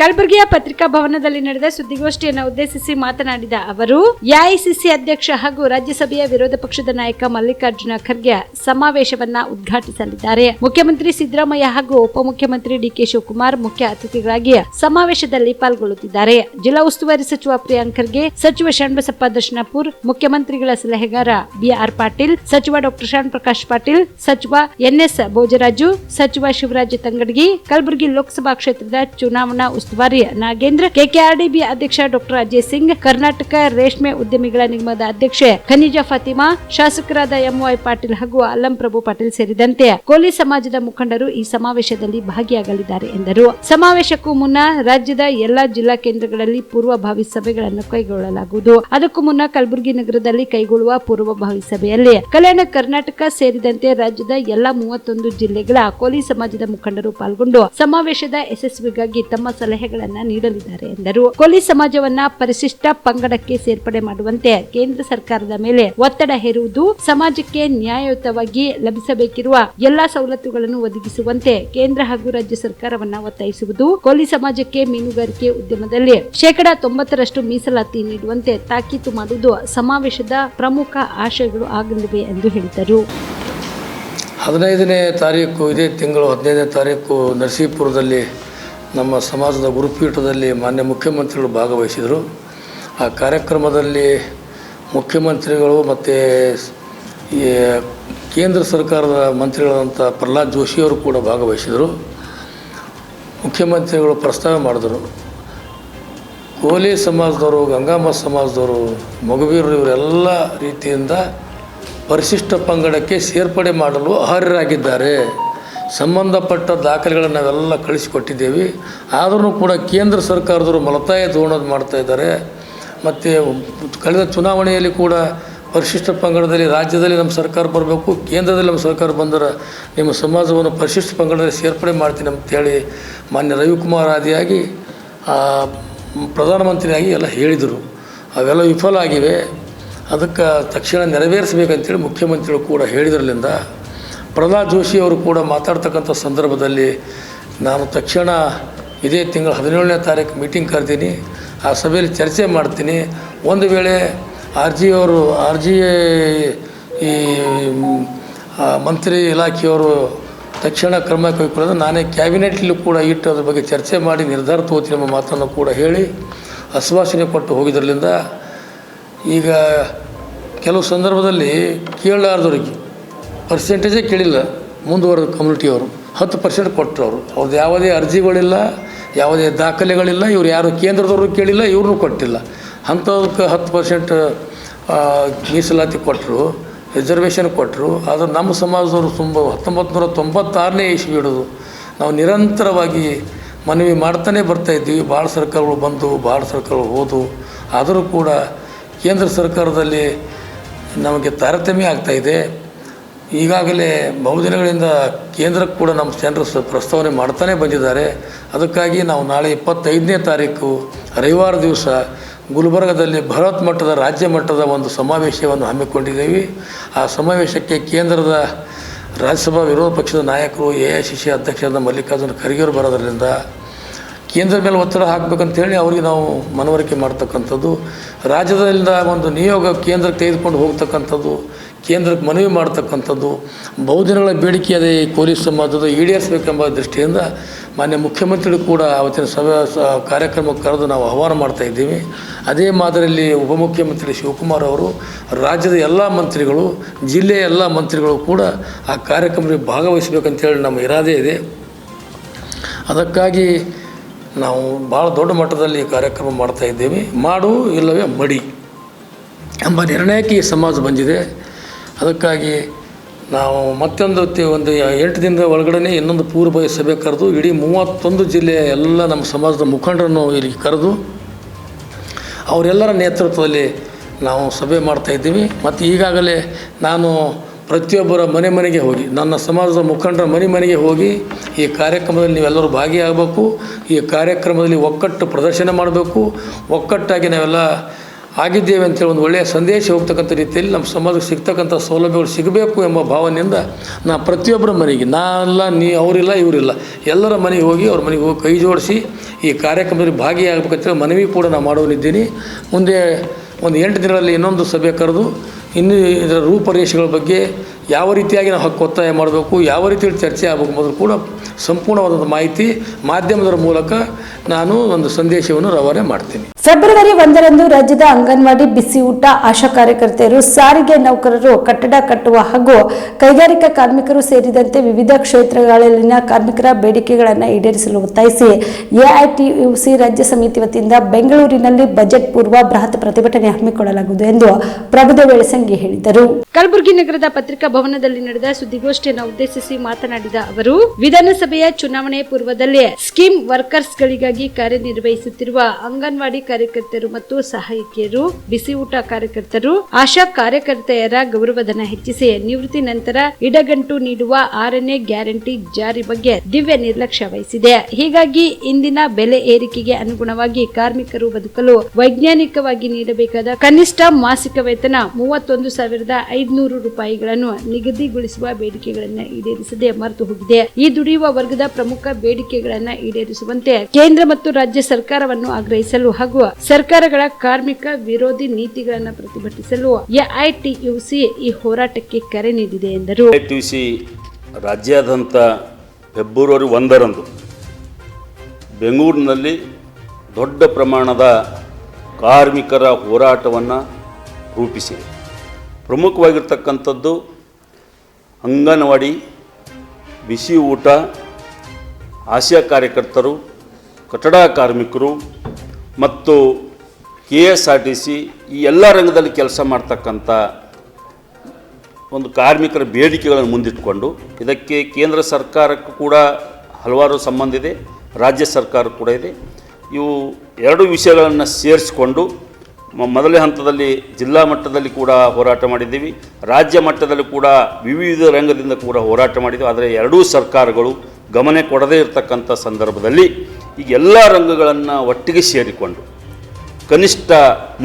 ಕಲಬುರಗಿಯ ಪತ್ರಿಕಾ ಭವನದಲ್ಲಿ ನಡೆದ ಸುದ್ದಿಗೋಷ್ಠಿಯನ್ನು ಉದ್ದೇಶಿಸಿ ಮಾತನಾಡಿದ ಅವರು ಎಐಸಿಸಿ ಅಧ್ಯಕ್ಷ ಹಾಗೂ ರಾಜ್ಯಸಭೆಯ ವಿರೋಧ ಪಕ್ಷದ ನಾಯಕ ಮಲ್ಲಿಕಾರ್ಜುನ ಖರ್ಗೆ ಸಮಾವೇಶವನ್ನ ಉದ್ಘಾಟಿಸಲಿದ್ದಾರೆ. ಮುಖ್ಯಮಂತ್ರಿ ಸಿದ್ದರಾಮಯ್ಯ ಹಾಗೂ ಉಪಮುಖ್ಯಮಂತ್ರಿ ಡಿಕೆ ಶಿವಕುಮಾರ್ ಮುಖ್ಯ ಅತಿಥಿಗಳಾಗಿ ಸಮಾವೇಶದಲ್ಲಿ ಪಾಲ್ಗೊಳ್ಳುತ್ತಿದ್ದಾರೆ. ಜಿಲ್ಲಾ ಉಸ್ತುವಾರಿ ಸಚಿವ ಪ್ರಿಯಾಂಕ್ ಖರ್ಗೆ, ಸಚಿವ ಶರಣಬಸಪ್ಪ ದರ್ಶನಾಪುರ್, ಮುಖ್ಯಮಂತ್ರಿಗಳ ಸಲಹೆಗಾರ ಬಿಆರ್ ಪಾಟೀಲ್, ಸಚಿವ ಡಾಕ್ಟರ್ ಶ್ಯಾಮ್ ಪ್ರಕಾಶ್ ಪಾಟೀಲ್, ಸಚಿವ ಎನ್ಎಸ್ ಭೋಜರಾಜು, ಸಚಿವ ಶಿವರಾಜ್ ತಂಗಡಗಿ, ಕಲಬುರಗಿ ಲೋಕಸಭಾ ಕ್ಷೇತ್ರದ ಚುನಾವಣಾ ಉಸ್ತುವಾರಿ ನಾಗೇಂದ್ರ, ಕೆಕೆಆರ್ಡಿಬಿ ಅಧ್ಯಕ್ಷ ಡಾಕ್ಟರ್ ಅಜಯ್ ಸಿಂಗ್, ಕರ್ನಾಟಕ ರೇಷ್ಮೆ ಉದ್ಯಮಿಗಳ ನಿಗಮದ ಅಧ್ಯಕ್ಷೆ ಖನಿಜಾ ಫಾತಿಮಾ, ಶಾಸಕರಾದ ಎಂವೈ ಪಾಟೀಲ್ ಹಾಗೂ ಅಲ್ಲಂ ಪ್ರಭು ಪಾಟೀಲ್ ಸೇರಿದಂತೆ ಕೋಲಿ ಸಮಾಜದ ಮುಖಂಡರು ಈ ಸಮಾವೇಶದಲ್ಲಿ ಭಾಗಿಯಾಗಲಿದ್ದಾರೆ ಎಂದರು. ಸಮಾವೇಶಕ್ಕೂ ಮುನ್ನ ರಾಜ್ಯದ ಎಲ್ಲಾ ಜಿಲ್ಲಾ ಕೇಂದ್ರಗಳಲ್ಲಿ ಪೂರ್ವಭಾವಿ ಸಭೆಗಳನ್ನು ಕೈಗೊಳ್ಳಲಾಗುವುದು. ಅದಕ್ಕೂ ಮುನ್ನ ಕಲಬುರಗಿ ನಗರದಲ್ಲಿ ಕೈಗೊಳ್ಳುವ ಪೂರ್ವಭಾವಿ ಸಭೆಯಲ್ಲಿ ಕಲ್ಯಾಣ ಕರ್ನಾಟಕ ಸೇರಿದಂತೆ ರಾಜ್ಯದ ಎಲ್ಲಾ 31 ಜಿಲ್ಲೆಗಳ ಕೋಲಿ ಸಮಾಜದ ಮುಖಂಡರು ಪಾಲ್ಗೊಂಡು ಸಮಾವೇಶದ ಯಶಸ್ವಿಗಾಗಿ ತಮ್ಮ ಸಲಹೆಗಳನ್ನು ನೀಡಲಿದ್ದಾರೆ ಎಂದರು. ಕೋಲಿ ಸಮಾಜವನ್ನ ಪರಿಶಿಷ್ಟ ಪಂಗಡಕ್ಕೆ ಸೇರ್ಪಡೆ ಮಾಡುವಂತೆ ಕೇಂದ್ರ ಸರ್ಕಾರದ ಮೇಲೆ ಒತ್ತಡ ಹೇರುವುದು, ಸಮಾಜಕ್ಕೆ ನ್ಯಾಯಯುತವಾಗಿ ಲಭಿಸಬೇಕಿರುವ ಎಲ್ಲಾ ಸವಲತ್ತುಗಳನ್ನು ಒದಗಿಸುವಂತೆ ಕೇಂದ್ರ ಹಾಗೂ ರಾಜ್ಯ ಸರ್ಕಾರವನ್ನ ಒತ್ತಾಯಿಸುವುದು, ಕೋಲಿ ಸಮಾಜಕ್ಕೆ ಮೀನುಗಾರಿಕೆ ಉದ್ಯಮದಲ್ಲಿ 90% ಮೀಸಲಾತಿ ನೀಡುವಂತೆ ತಾಕೀತು ಮಾಡುವುದು ಸಮಾವೇಶದ ಪ್ರಮುಖ ಆಶಯಗಳು ಆಗಲಿವೆ ಎಂದು ಹೇಳಿದರು. 15ನೇ ತಾರೀಕು ಇದೇ ತಿಂಗಳು 15ನೇ ತಾರೀಕು ನರಸೀಪುರದಲ್ಲಿ ನಮ್ಮ ಸಮಾಜದ ಗುರುಪೀಠದಲ್ಲಿ ಮಾನ್ಯ ಮುಖ್ಯಮಂತ್ರಿಗಳು ಭಾಗವಹಿಸಿದರು. ಆ ಕಾರ್ಯಕ್ರಮದಲ್ಲಿ ಮುಖ್ಯಮಂತ್ರಿಗಳು ಮತ್ತು ಕೇಂದ್ರ ಸರ್ಕಾರದ ಮಂತ್ರಿಗಳಾದಂಥ ಪ್ರಹ್ಲಾದ್ ಜೋಶಿಯವರು ಕೂಡ ಭಾಗವಹಿಸಿದರು. ಮುಖ್ಯಮಂತ್ರಿಗಳು ಪ್ರಸ್ತಾವ ಮಾಡಿದರು, ಕೋಲಿ ಸಮಾಜದವರು, ಗಂಗಾಮ ಸಮಾಜದವರು, ಮೊಗವೀರರು ಇವರೆಲ್ಲ ರೀತಿಯಿಂದ ಪರಿಶಿಷ್ಟ ಪಂಗಡಕ್ಕೆ ಸೇರ್ಪಡೆ ಮಾಡಲು ಅರ್ಹರಾಗಿದ್ದಾರೆ. ಸಂಬಂಧಪಟ್ಟ ದಾಖಲೆಗಳನ್ನು ನಾವೆಲ್ಲ ಕಳಿಸಿಕೊಟ್ಟಿದ್ದೇವೆ. ಆದರೂ ಕೂಡ ಕೇಂದ್ರ ಸರ್ಕಾರದವರು ಮಲತಾಯ ಧೋರಣೆ ಮಾಡ್ತಾಯಿದ್ದಾರೆ. ಮತ್ತು ಕಳೆದ ಚುನಾವಣೆಯಲ್ಲಿ ಕೂಡ ಪರಿಶಿಷ್ಟ ಪಂಗಡದಲ್ಲಿ ರಾಜ್ಯದಲ್ಲಿ ನಮ್ಮ ಸರ್ಕಾರ ಬರಬೇಕು, ಕೇಂದ್ರದಲ್ಲಿ ನಮ್ಮ ಸರ್ಕಾರ ಬಂದರೆ ನಿಮ್ಮ ಸಮಾಜವನ್ನು ಪರಿಶಿಷ್ಟ ಪಂಗಡದಲ್ಲಿ ಸೇರ್ಪಡೆ ಮಾಡ್ತೀನಿ ಅಂತೇಳಿ ಮಾನ್ಯ ರವಿಕುಮಾರ್ ಆದಿಯಾಗಿ ಪ್ರಧಾನಮಂತ್ರಿಯಾಗಿ ಎಲ್ಲ ಹೇಳಿದರು. ಅವೆಲ್ಲ ವಿಫಲ ಆಗಿವೆ. ಅದಕ್ಕೆ ತಕ್ಷಣ ನೆರವೇರಿಸಬೇಕಂತೇಳಿ ಮುಖ್ಯಮಂತ್ರಿಗಳು ಕೂಡ ಹೇಳಿದ್ರಲ್ಲಿಂದ ಪ್ರಹ್ಲಾದ್ ಜೋಶಿ ಅವರು ಕೂಡ ಮಾತಾಡ್ತಕ್ಕಂಥ ಸಂದರ್ಭದಲ್ಲಿ ನಾನು ತಕ್ಷಣ ಇದೇ ತಿಂಗಳು 17ನೇ ತಾರೀಕು ಮೀಟಿಂಗ್ ಕರೆದೀನಿ, ಆ ಸಭೆಯಲ್ಲಿ ಚರ್ಚೆ ಮಾಡ್ತೀನಿ. ಒಂದು ವೇಳೆ ಆರ್ ಜಿ ಈ ಮಂತ್ರಿ ಇಲಾಖೆಯವರು ತಕ್ಷಣ ಕ್ರಮ ಕೈಗೊಳ್ಳೋದು ನಾನೇ ಕ್ಯಾಬಿನೆಟ್ಲಿ ಕೂಡ ಇಟ್ಟು ಅದ್ರ ಬಗ್ಗೆ ಚರ್ಚೆ ಮಾಡಿ ನಿರ್ಧಾರ ತಗೋತೀನಿ ಎಂಬ ಮಾತನ್ನು ಕೂಡ ಹೇಳಿ ಆಶ್ವಾಸನೆ ಕೊಟ್ಟು ಹೋಗಿದ್ರಲಿಂದ ಈಗ ಕೆಲವು ಸಂದರ್ಭದಲ್ಲಿ ಕೇಳಲಾರ್ದವ್ರಿಗೆ ಪರ್ಸೆಂಟೇಜೇ ಕೇಳಿಲ್ಲ, ಮುಂದುವರೆದ ಕಮ್ಯುನಿಟಿಯವರು 10% ಕೊಟ್ಟರು. ಅವ್ರದ್ದು ಯಾವುದೇ ಅರ್ಜಿಗಳಿಲ್ಲ, ಯಾವುದೇ ದಾಖಲೆಗಳಿಲ್ಲ, ಇವ್ರು ಯಾರು ಕೇಂದ್ರದವರು ಕೇಳಿಲ್ಲ, ಇವ್ರನ್ನೂ ಕೊಟ್ಟಿಲ್ಲ. ಅಂಥದಕ್ಕೆ 10% ಮೀಸಲಾತಿ ಕೊಟ್ಟರು, ರಿಸರ್ವೇಷನ್ ಕೊಟ್ಟರು. ಆದರೆ ನಮ್ಮ ಸಮಾಜದವರು 1996ನೇ ಇಸ್ವಿ ಹಿಡಿದು ನಾವು ನಿರಂತರವಾಗಿ ಮನವಿ ಮಾಡ್ತಾನೆ ಬರ್ತಾಯಿದ್ದೀವಿ. ಭಾಳ ಸರ್ಕಾರಗಳು ಬಂದು, ಭಾಳ ಸರ್ಕಾರಗಳು ಹೋದವು. ಆದರೂ ಕೂಡ ಕೇಂದ್ರ ಸರ್ಕಾರದಲ್ಲಿ ನಮಗೆ ತಾರತಮ್ಯ ಆಗ್ತಾಯಿದೆ. ಈಗಾಗಲೇ ಬಹುದಿನಗಳಿಂದ ಕೇಂದ್ರಕ್ಕೆ ಕೂಡ ನಮ್ಮ ಜನರು ಪ್ರಸ್ತಾವನೆ ಮಾಡ್ತಾನೆ ಬಂದಿದ್ದಾರೆ. ಅದಕ್ಕಾಗಿ ನಾವು ನಾಳೆ 25ನೇ ತಾರೀಕು ರವಿವಾರ ದಿವಸ ಗುಲ್ಬರ್ಗದಲ್ಲಿ ಬೃಹತ್ ಮಟ್ಟದ ರಾಜ್ಯ ಮಟ್ಟದ ಒಂದು ಸಮಾವೇಶವನ್ನು ಹಮ್ಮಿಕೊಂಡಿದ್ದೀವಿ. ಆ ಸಮಾವೇಶಕ್ಕೆ ಕೇಂದ್ರದ ರಾಜ್ಯಸಭಾ ವಿರೋಧ ಪಕ್ಷದ ನಾಯಕರು ಎಐಸಿಸಿ ಅಧ್ಯಕ್ಷರಾದ ಮಲ್ಲಿಕಾರ್ಜುನ ಖರ್ಗೆ ಬರೋದ್ರಿಂದ ಕೇಂದ್ರದ ಮೇಲೆ ಒತ್ತಡ ಹಾಕಬೇಕಂತೇಳಿ ಅವರಿಗೆ ನಾವು ಮನವರಿಕೆ ಮಾಡ್ತಕ್ಕಂಥದ್ದು, ರಾಜ್ಯದಿಂದ ಒಂದು ನಿಯೋಗ ಕೇಂದ್ರಕ್ಕೆ ತೆಗೆದುಕೊಂಡು ಹೋಗ್ತಕ್ಕಂಥದ್ದು, ಕೇಂದ್ರಕ್ಕೆ ಮನವಿ ಮಾಡ್ತಕ್ಕಂಥದ್ದು, ಬಹುದಿನಗಳ ಬೇಡಿಕೆ ಅದೇ ಕೋಲಿ ಸಮಾಜದ ಈಡೇರಿಸಬೇಕೆಂಬ ದೃಷ್ಟಿಯಿಂದ ಮಾನ್ಯ ಮುಖ್ಯಮಂತ್ರಿಗಳು ಕೂಡ ಅವತ್ತಿನ ಕಾರ್ಯಕ್ರಮಕ್ಕೆ ಕರೆದು ನಾವು ಆಹ್ವಾನ ಮಾಡ್ತಾಯಿದ್ದೀವಿ. ಅದೇ ಮಾದರಿಯಲ್ಲಿ ಉಪಮುಖ್ಯಮಂತ್ರಿ ಶಿವಕುಮಾರ್ ಅವರು, ರಾಜ್ಯದ ಎಲ್ಲ ಮಂತ್ರಿಗಳು, ಜಿಲ್ಲೆಯ ಎಲ್ಲ ಮಂತ್ರಿಗಳು ಕೂಡ ಆ ಕಾರ್ಯಕ್ರಮದಲ್ಲಿ ಭಾಗವಹಿಸಬೇಕಂತೇಳಿ ನಮ್ಮ ಇರಾದೆ ಇದೆ. ಅದಕ್ಕಾಗಿ ನಾವು ಭಾಳ ದೊಡ್ಡ ಮಟ್ಟದಲ್ಲಿ ಕಾರ್ಯಕ್ರಮ ಮಾಡ್ತಾಯಿದ್ದೇವೆ. ಮಾಡು ಇಲ್ಲವೇ ಮಡಿ ಎಂಬ ನಿರ್ಣಯಕ್ಕೆ ಈ ಸಮಾಜ ಬಂದಿದೆ. ಅದಕ್ಕಾಗಿ ನಾವು ಮತ್ತೊಂದು 8 ದಿನದ ಒಳಗಡೆ ಇನ್ನೊಂದು ಪೂರ್ವಭಾವಿ ಸಭೆ ಕರೆದು ಇಡೀ 31 ಜಿಲ್ಲೆಯ ಎಲ್ಲ ನಮ್ಮ ಸಮಾಜದ ಮುಖಂಡರನ್ನು ಇಲ್ಲಿ ಕರೆದು ಅವರೆಲ್ಲರ ನೇತೃತ್ವದಲ್ಲಿ ನಾವು ಸಭೆ ಮಾಡ್ತಾಯಿದ್ದೀವಿ. ಮತ್ತು ಈಗಾಗಲೇ ನಾನು ಪ್ರತಿಯೊಬ್ಬರ ಮನೆ ಮನೆಗೆ ಹೋಗಿ, ನನ್ನ ಸಮಾಜದ ಮುಖಂಡರ ಮನೆಗೆ ಹೋಗಿ ಈ ಕಾರ್ಯಕ್ರಮದಲ್ಲಿ ನೀವೆಲ್ಲರೂ ಭಾಗಿಯಾಗಬೇಕು. ಈ ಕಾರ್ಯಕ್ರಮದಲ್ಲಿ ಒಕ್ಕಟ್ಟು ಪ್ರದರ್ಶನ ಮಾಡಬೇಕು. ಒಕ್ಕಟ್ಟಾಗಿ ನಾವೆಲ್ಲ ಆಗಿದ್ದೇವೆ ಅಂತೇಳಿ ಒಂದು ಒಳ್ಳೆಯ ಸಂದೇಶ ಹೋಗ್ತಕ್ಕಂಥ ರೀತಿಯಲ್ಲಿ ನಮ್ಮ ಸಮಾಜಕ್ಕೆ ಸಿಗ್ತಕ್ಕಂಥ ಸೌಲಭ್ಯಗಳು ಸಿಗಬೇಕು ಎಂಬ ಭಾವನೆಯಿಂದ ನಾನು ಪ್ರತಿಯೊಬ್ಬರ ಮನೆಗೆ, ನಾನಲ್ಲ ಅವರಿಲ್ಲ ಇವರಿಲ್ಲ, ಎಲ್ಲರ ಮನೆಗೆ ಹೋಗಿ ಅವ್ರ ಮನೆಗೆ ಹೋಗಿ ಕೈ ಜೋಡಿಸಿ ಈ ಕಾರ್ಯಕ್ರಮದಲ್ಲಿ ಭಾಗಿಯಾಗಬೇಕಂತೇಳಿ ಮನವಿ ಕೂಡ ನಾನು ಮಾಡೋನಿದ್ದೀನಿ. ಮುಂದೆ ಒಂದು 8 ದಿನಗಳಲ್ಲಿ ಇನ್ನೊಂದು ಸಭೆ ಕರೆದು ಇನ್ನು ಇದರ ರೂಪರೇಷೆಗಳ ಬಗ್ಗೆ ಯಾವ ರೀತಿಯಾಗಿ ನಾವು ಹಕ್ಕು ಒತ್ತಾಯ ಮಾಡಬೇಕು, ಯಾವ ರೀತಿಯಲ್ಲಿ ಚರ್ಚೆ ಆಗಬೇಕು ಮೊದಲು ಕೂಡ ಸಂಪೂರ್ಣವಾದ ಮಾಹಿತಿ ಮಾಧ್ಯಮದ ಮೂಲಕ ನಾನು ಒಂದು ಸಂದೇಶವನ್ನು ರವಾನೆ ಮಾಡ್ತೀನಿ. ಫೆಬ್ರವರಿ 1ರಂದು ರಾಜ್ಯದ ಅಂಗನವಾಡಿ ಬಿಸಿ ಊಟ ಆಶಾ ಕಾರ್ಯಕರ್ತೆಯರು, ಸಾರಿಗೆ ನೌಕರರು, ಕಟ್ಟಡ ಕಟ್ಟುವ ಹಾಗೂ ಕೈಗಾರಿಕಾ ಕಾರ್ಮಿಕರು ಸೇರಿದಂತೆ ವಿವಿಧ ಕ್ಷೇತ್ರಗಳಲ್ಲಿನ ಕಾರ್ಮಿಕರ ಬೇಡಿಕೆಗಳನ್ನು ಈಡೇರಿಸಲು ಒತ್ತಾಯಿಸಿ ಎಐಟಿಯುಸಿ ರಾಜ್ಯ ಸಮಿತಿ ವತಿಯಿಂದ ಬೆಂಗಳೂರಿನಲ್ಲಿ ಬಜೆಟ್ ಪೂರ್ವ ಬೃಹತ್ ಪ್ರತಿಭಟನೆ ಹಮ್ಮಿಕೊಳ್ಳಲಾಗುವುದು ಎಂದು ಪ್ರಭುದೇವ ಎಳಸಂಗಿ ಹೇಳಿದರು. ಕಲಬುರಗಿ ನಗರದ ಪತ್ರಿಕಾ ಭವನದಲ್ಲಿ ನಡೆದ ಸುದ್ದಿಗೋಷ್ಠಿಯನ್ನು ಉದ್ದೇಶಿಸಿ ಮಾತನಾಡಿದ ಅವರು, ವಿಧಾನಸಭೆಯ ಚುನಾವಣೆ ಪೂರ್ವದಲ್ಲಿ ಸ್ಕೀಮ್ ವರ್ಕರ್ಸ್ಗಳಿಗಾಗಿ ಕಾರ್ಯನಿರ್ವಹಿಸುತ್ತಿರುವ ಅಂಗನವಾಡಿ ಕಾರ್ಯಕರ್ತರು ಮತ್ತು ಸಹಾಯಕಿಯರು, ಬಿಸಿ ಊಟ ಕಾರ್ಯಕರ್ತರು, ಆಶಾ ಕಾರ್ಯಕರ್ತೆಯರ ಗೌರವಧನ ಹೆಚ್ಚಿಸಿ ನಿವೃತ್ತಿ ನಂತರ ಇಡಗಂಟು ನೀಡುವ 6ನೇ ಗ್ಯಾರಂಟಿ ಜಾರಿ ಬಗ್ಗೆ ದಿವ್ಯ ನಿರ್ಲಕ್ಷ್ಯ ವಹಿಸಿದೆ. ಹೀಗಾಗಿ ಇಂದಿನ ಬೆಲೆ ಏರಿಕೆಗೆ ಅನುಗುಣವಾಗಿ ಕಾರ್ಮಿಕರು ಬದುಕಲು ವೈಜ್ಞಾನಿಕವಾಗಿ ನೀಡಬೇಕಾದ ಕನಿಷ್ಠ ಮಾಸಿಕ ವೇತನ 31,500 ರೂಪಾಯಿಗಳನ್ನು ನಿಗದಿಗೊಳಿಸುವ ಬೇಡಿಕೆಗಳನ್ನು ಈಡೇರಿಸದೆ ಮರೆತು ಹೋಗಿದೆ. ಈ ದುಡಿಯುವ ವರ್ಗದ ಪ್ರಮುಖ ಬೇಡಿಕೆಗಳನ್ನು ಈಡೇರಿಸುವಂತೆ ಕೇಂದ್ರ ಮತ್ತು ರಾಜ್ಯ ಸರ್ಕಾರವನ್ನು ಆಗ್ರಹಿಸಲು ಹಾಗೂ ಸರ್ಕಾರಗಳ ಕಾರ್ಮಿಕ ವಿರೋಧಿ ನೀತಿಗಳನ್ನು ಪ್ರತಿಭಟಿಸಲು ಎಐಟಿಯುಸಿ ಈ ಹೋರಾಟಕ್ಕೆ ಕರೆ ನೀಡಿದೆ ಎಂದರು. ಎಐಟಿಯುಸಿ ರಾಜ್ಯಾದ್ಯಂತ ಫೆಬ್ರವರಿ 1ರಂದು ಬೆಂಗಳೂರಿನಲ್ಲಿ ದೊಡ್ಡ ಪ್ರಮಾಣದ ಕಾರ್ಮಿಕರ ಹೋರಾಟವನ್ನು ರೂಪಿಸಿದೆ. ಪ್ರಮುಖವಾಗಿರ್ತಕ್ಕಂಥದ್ದು ಅಂಗನವಾಡಿ, ಬಿಸಿ ಊಟ, ಆಶಾ ಕಾರ್ಯಕರ್ತರು, ಕಟ್ಟಡ ಕಾರ್ಮಿಕರು ಮತ್ತು KSRTC ಈ ಎಲ್ಲ ರಂಗದಲ್ಲಿ ಕೆಲಸ ಮಾಡ್ತಕ್ಕಂಥ ಒಂದು ಕಾರ್ಮಿಕರ ಬೇಡಿಕೆಗಳನ್ನು ಮುಂದಿಟ್ಟುಕೊಂಡು, ಇದಕ್ಕೆ ಕೇಂದ್ರ ಸರ್ಕಾರಕ್ಕೂ ಕೂಡ ಹಲವಾರು ಸಂಬಂಧ ಇದೆ, ರಾಜ್ಯ ಸರ್ಕಾರ ಕೂಡ ಇದೆ. ಇವು ಎರಡು ವಿಷಯಗಳನ್ನು ಸೇರಿಸಿಕೊಂಡು ಮೊದಲನೇ ಹಂತದಲ್ಲಿ ಜಿಲ್ಲಾ ಮಟ್ಟದಲ್ಲಿ ಕೂಡ ಹೋರಾಟ ಮಾಡಿದ್ದೀವಿ, ರಾಜ್ಯ ಮಟ್ಟದಲ್ಲಿ ಕೂಡ ವಿವಿಧ ರಂಗದಿಂದ ಕೂಡ ಹೋರಾಟ ಮಾಡಿದ್ದೀವಿ. ಆದರೆ ಎರಡೂ ಸರ್ಕಾರಗಳು ಗಮನ ಕೊಡದೇ ಇರತಕ್ಕಂಥ ಸಂದರ್ಭದಲ್ಲಿ ಈಗ ಎಲ್ಲ ರಂಗಗಳನ್ನು ಒಟ್ಟಿಗೆ ಸೇರಿಕೊಂಡು ಕನಿಷ್ಠ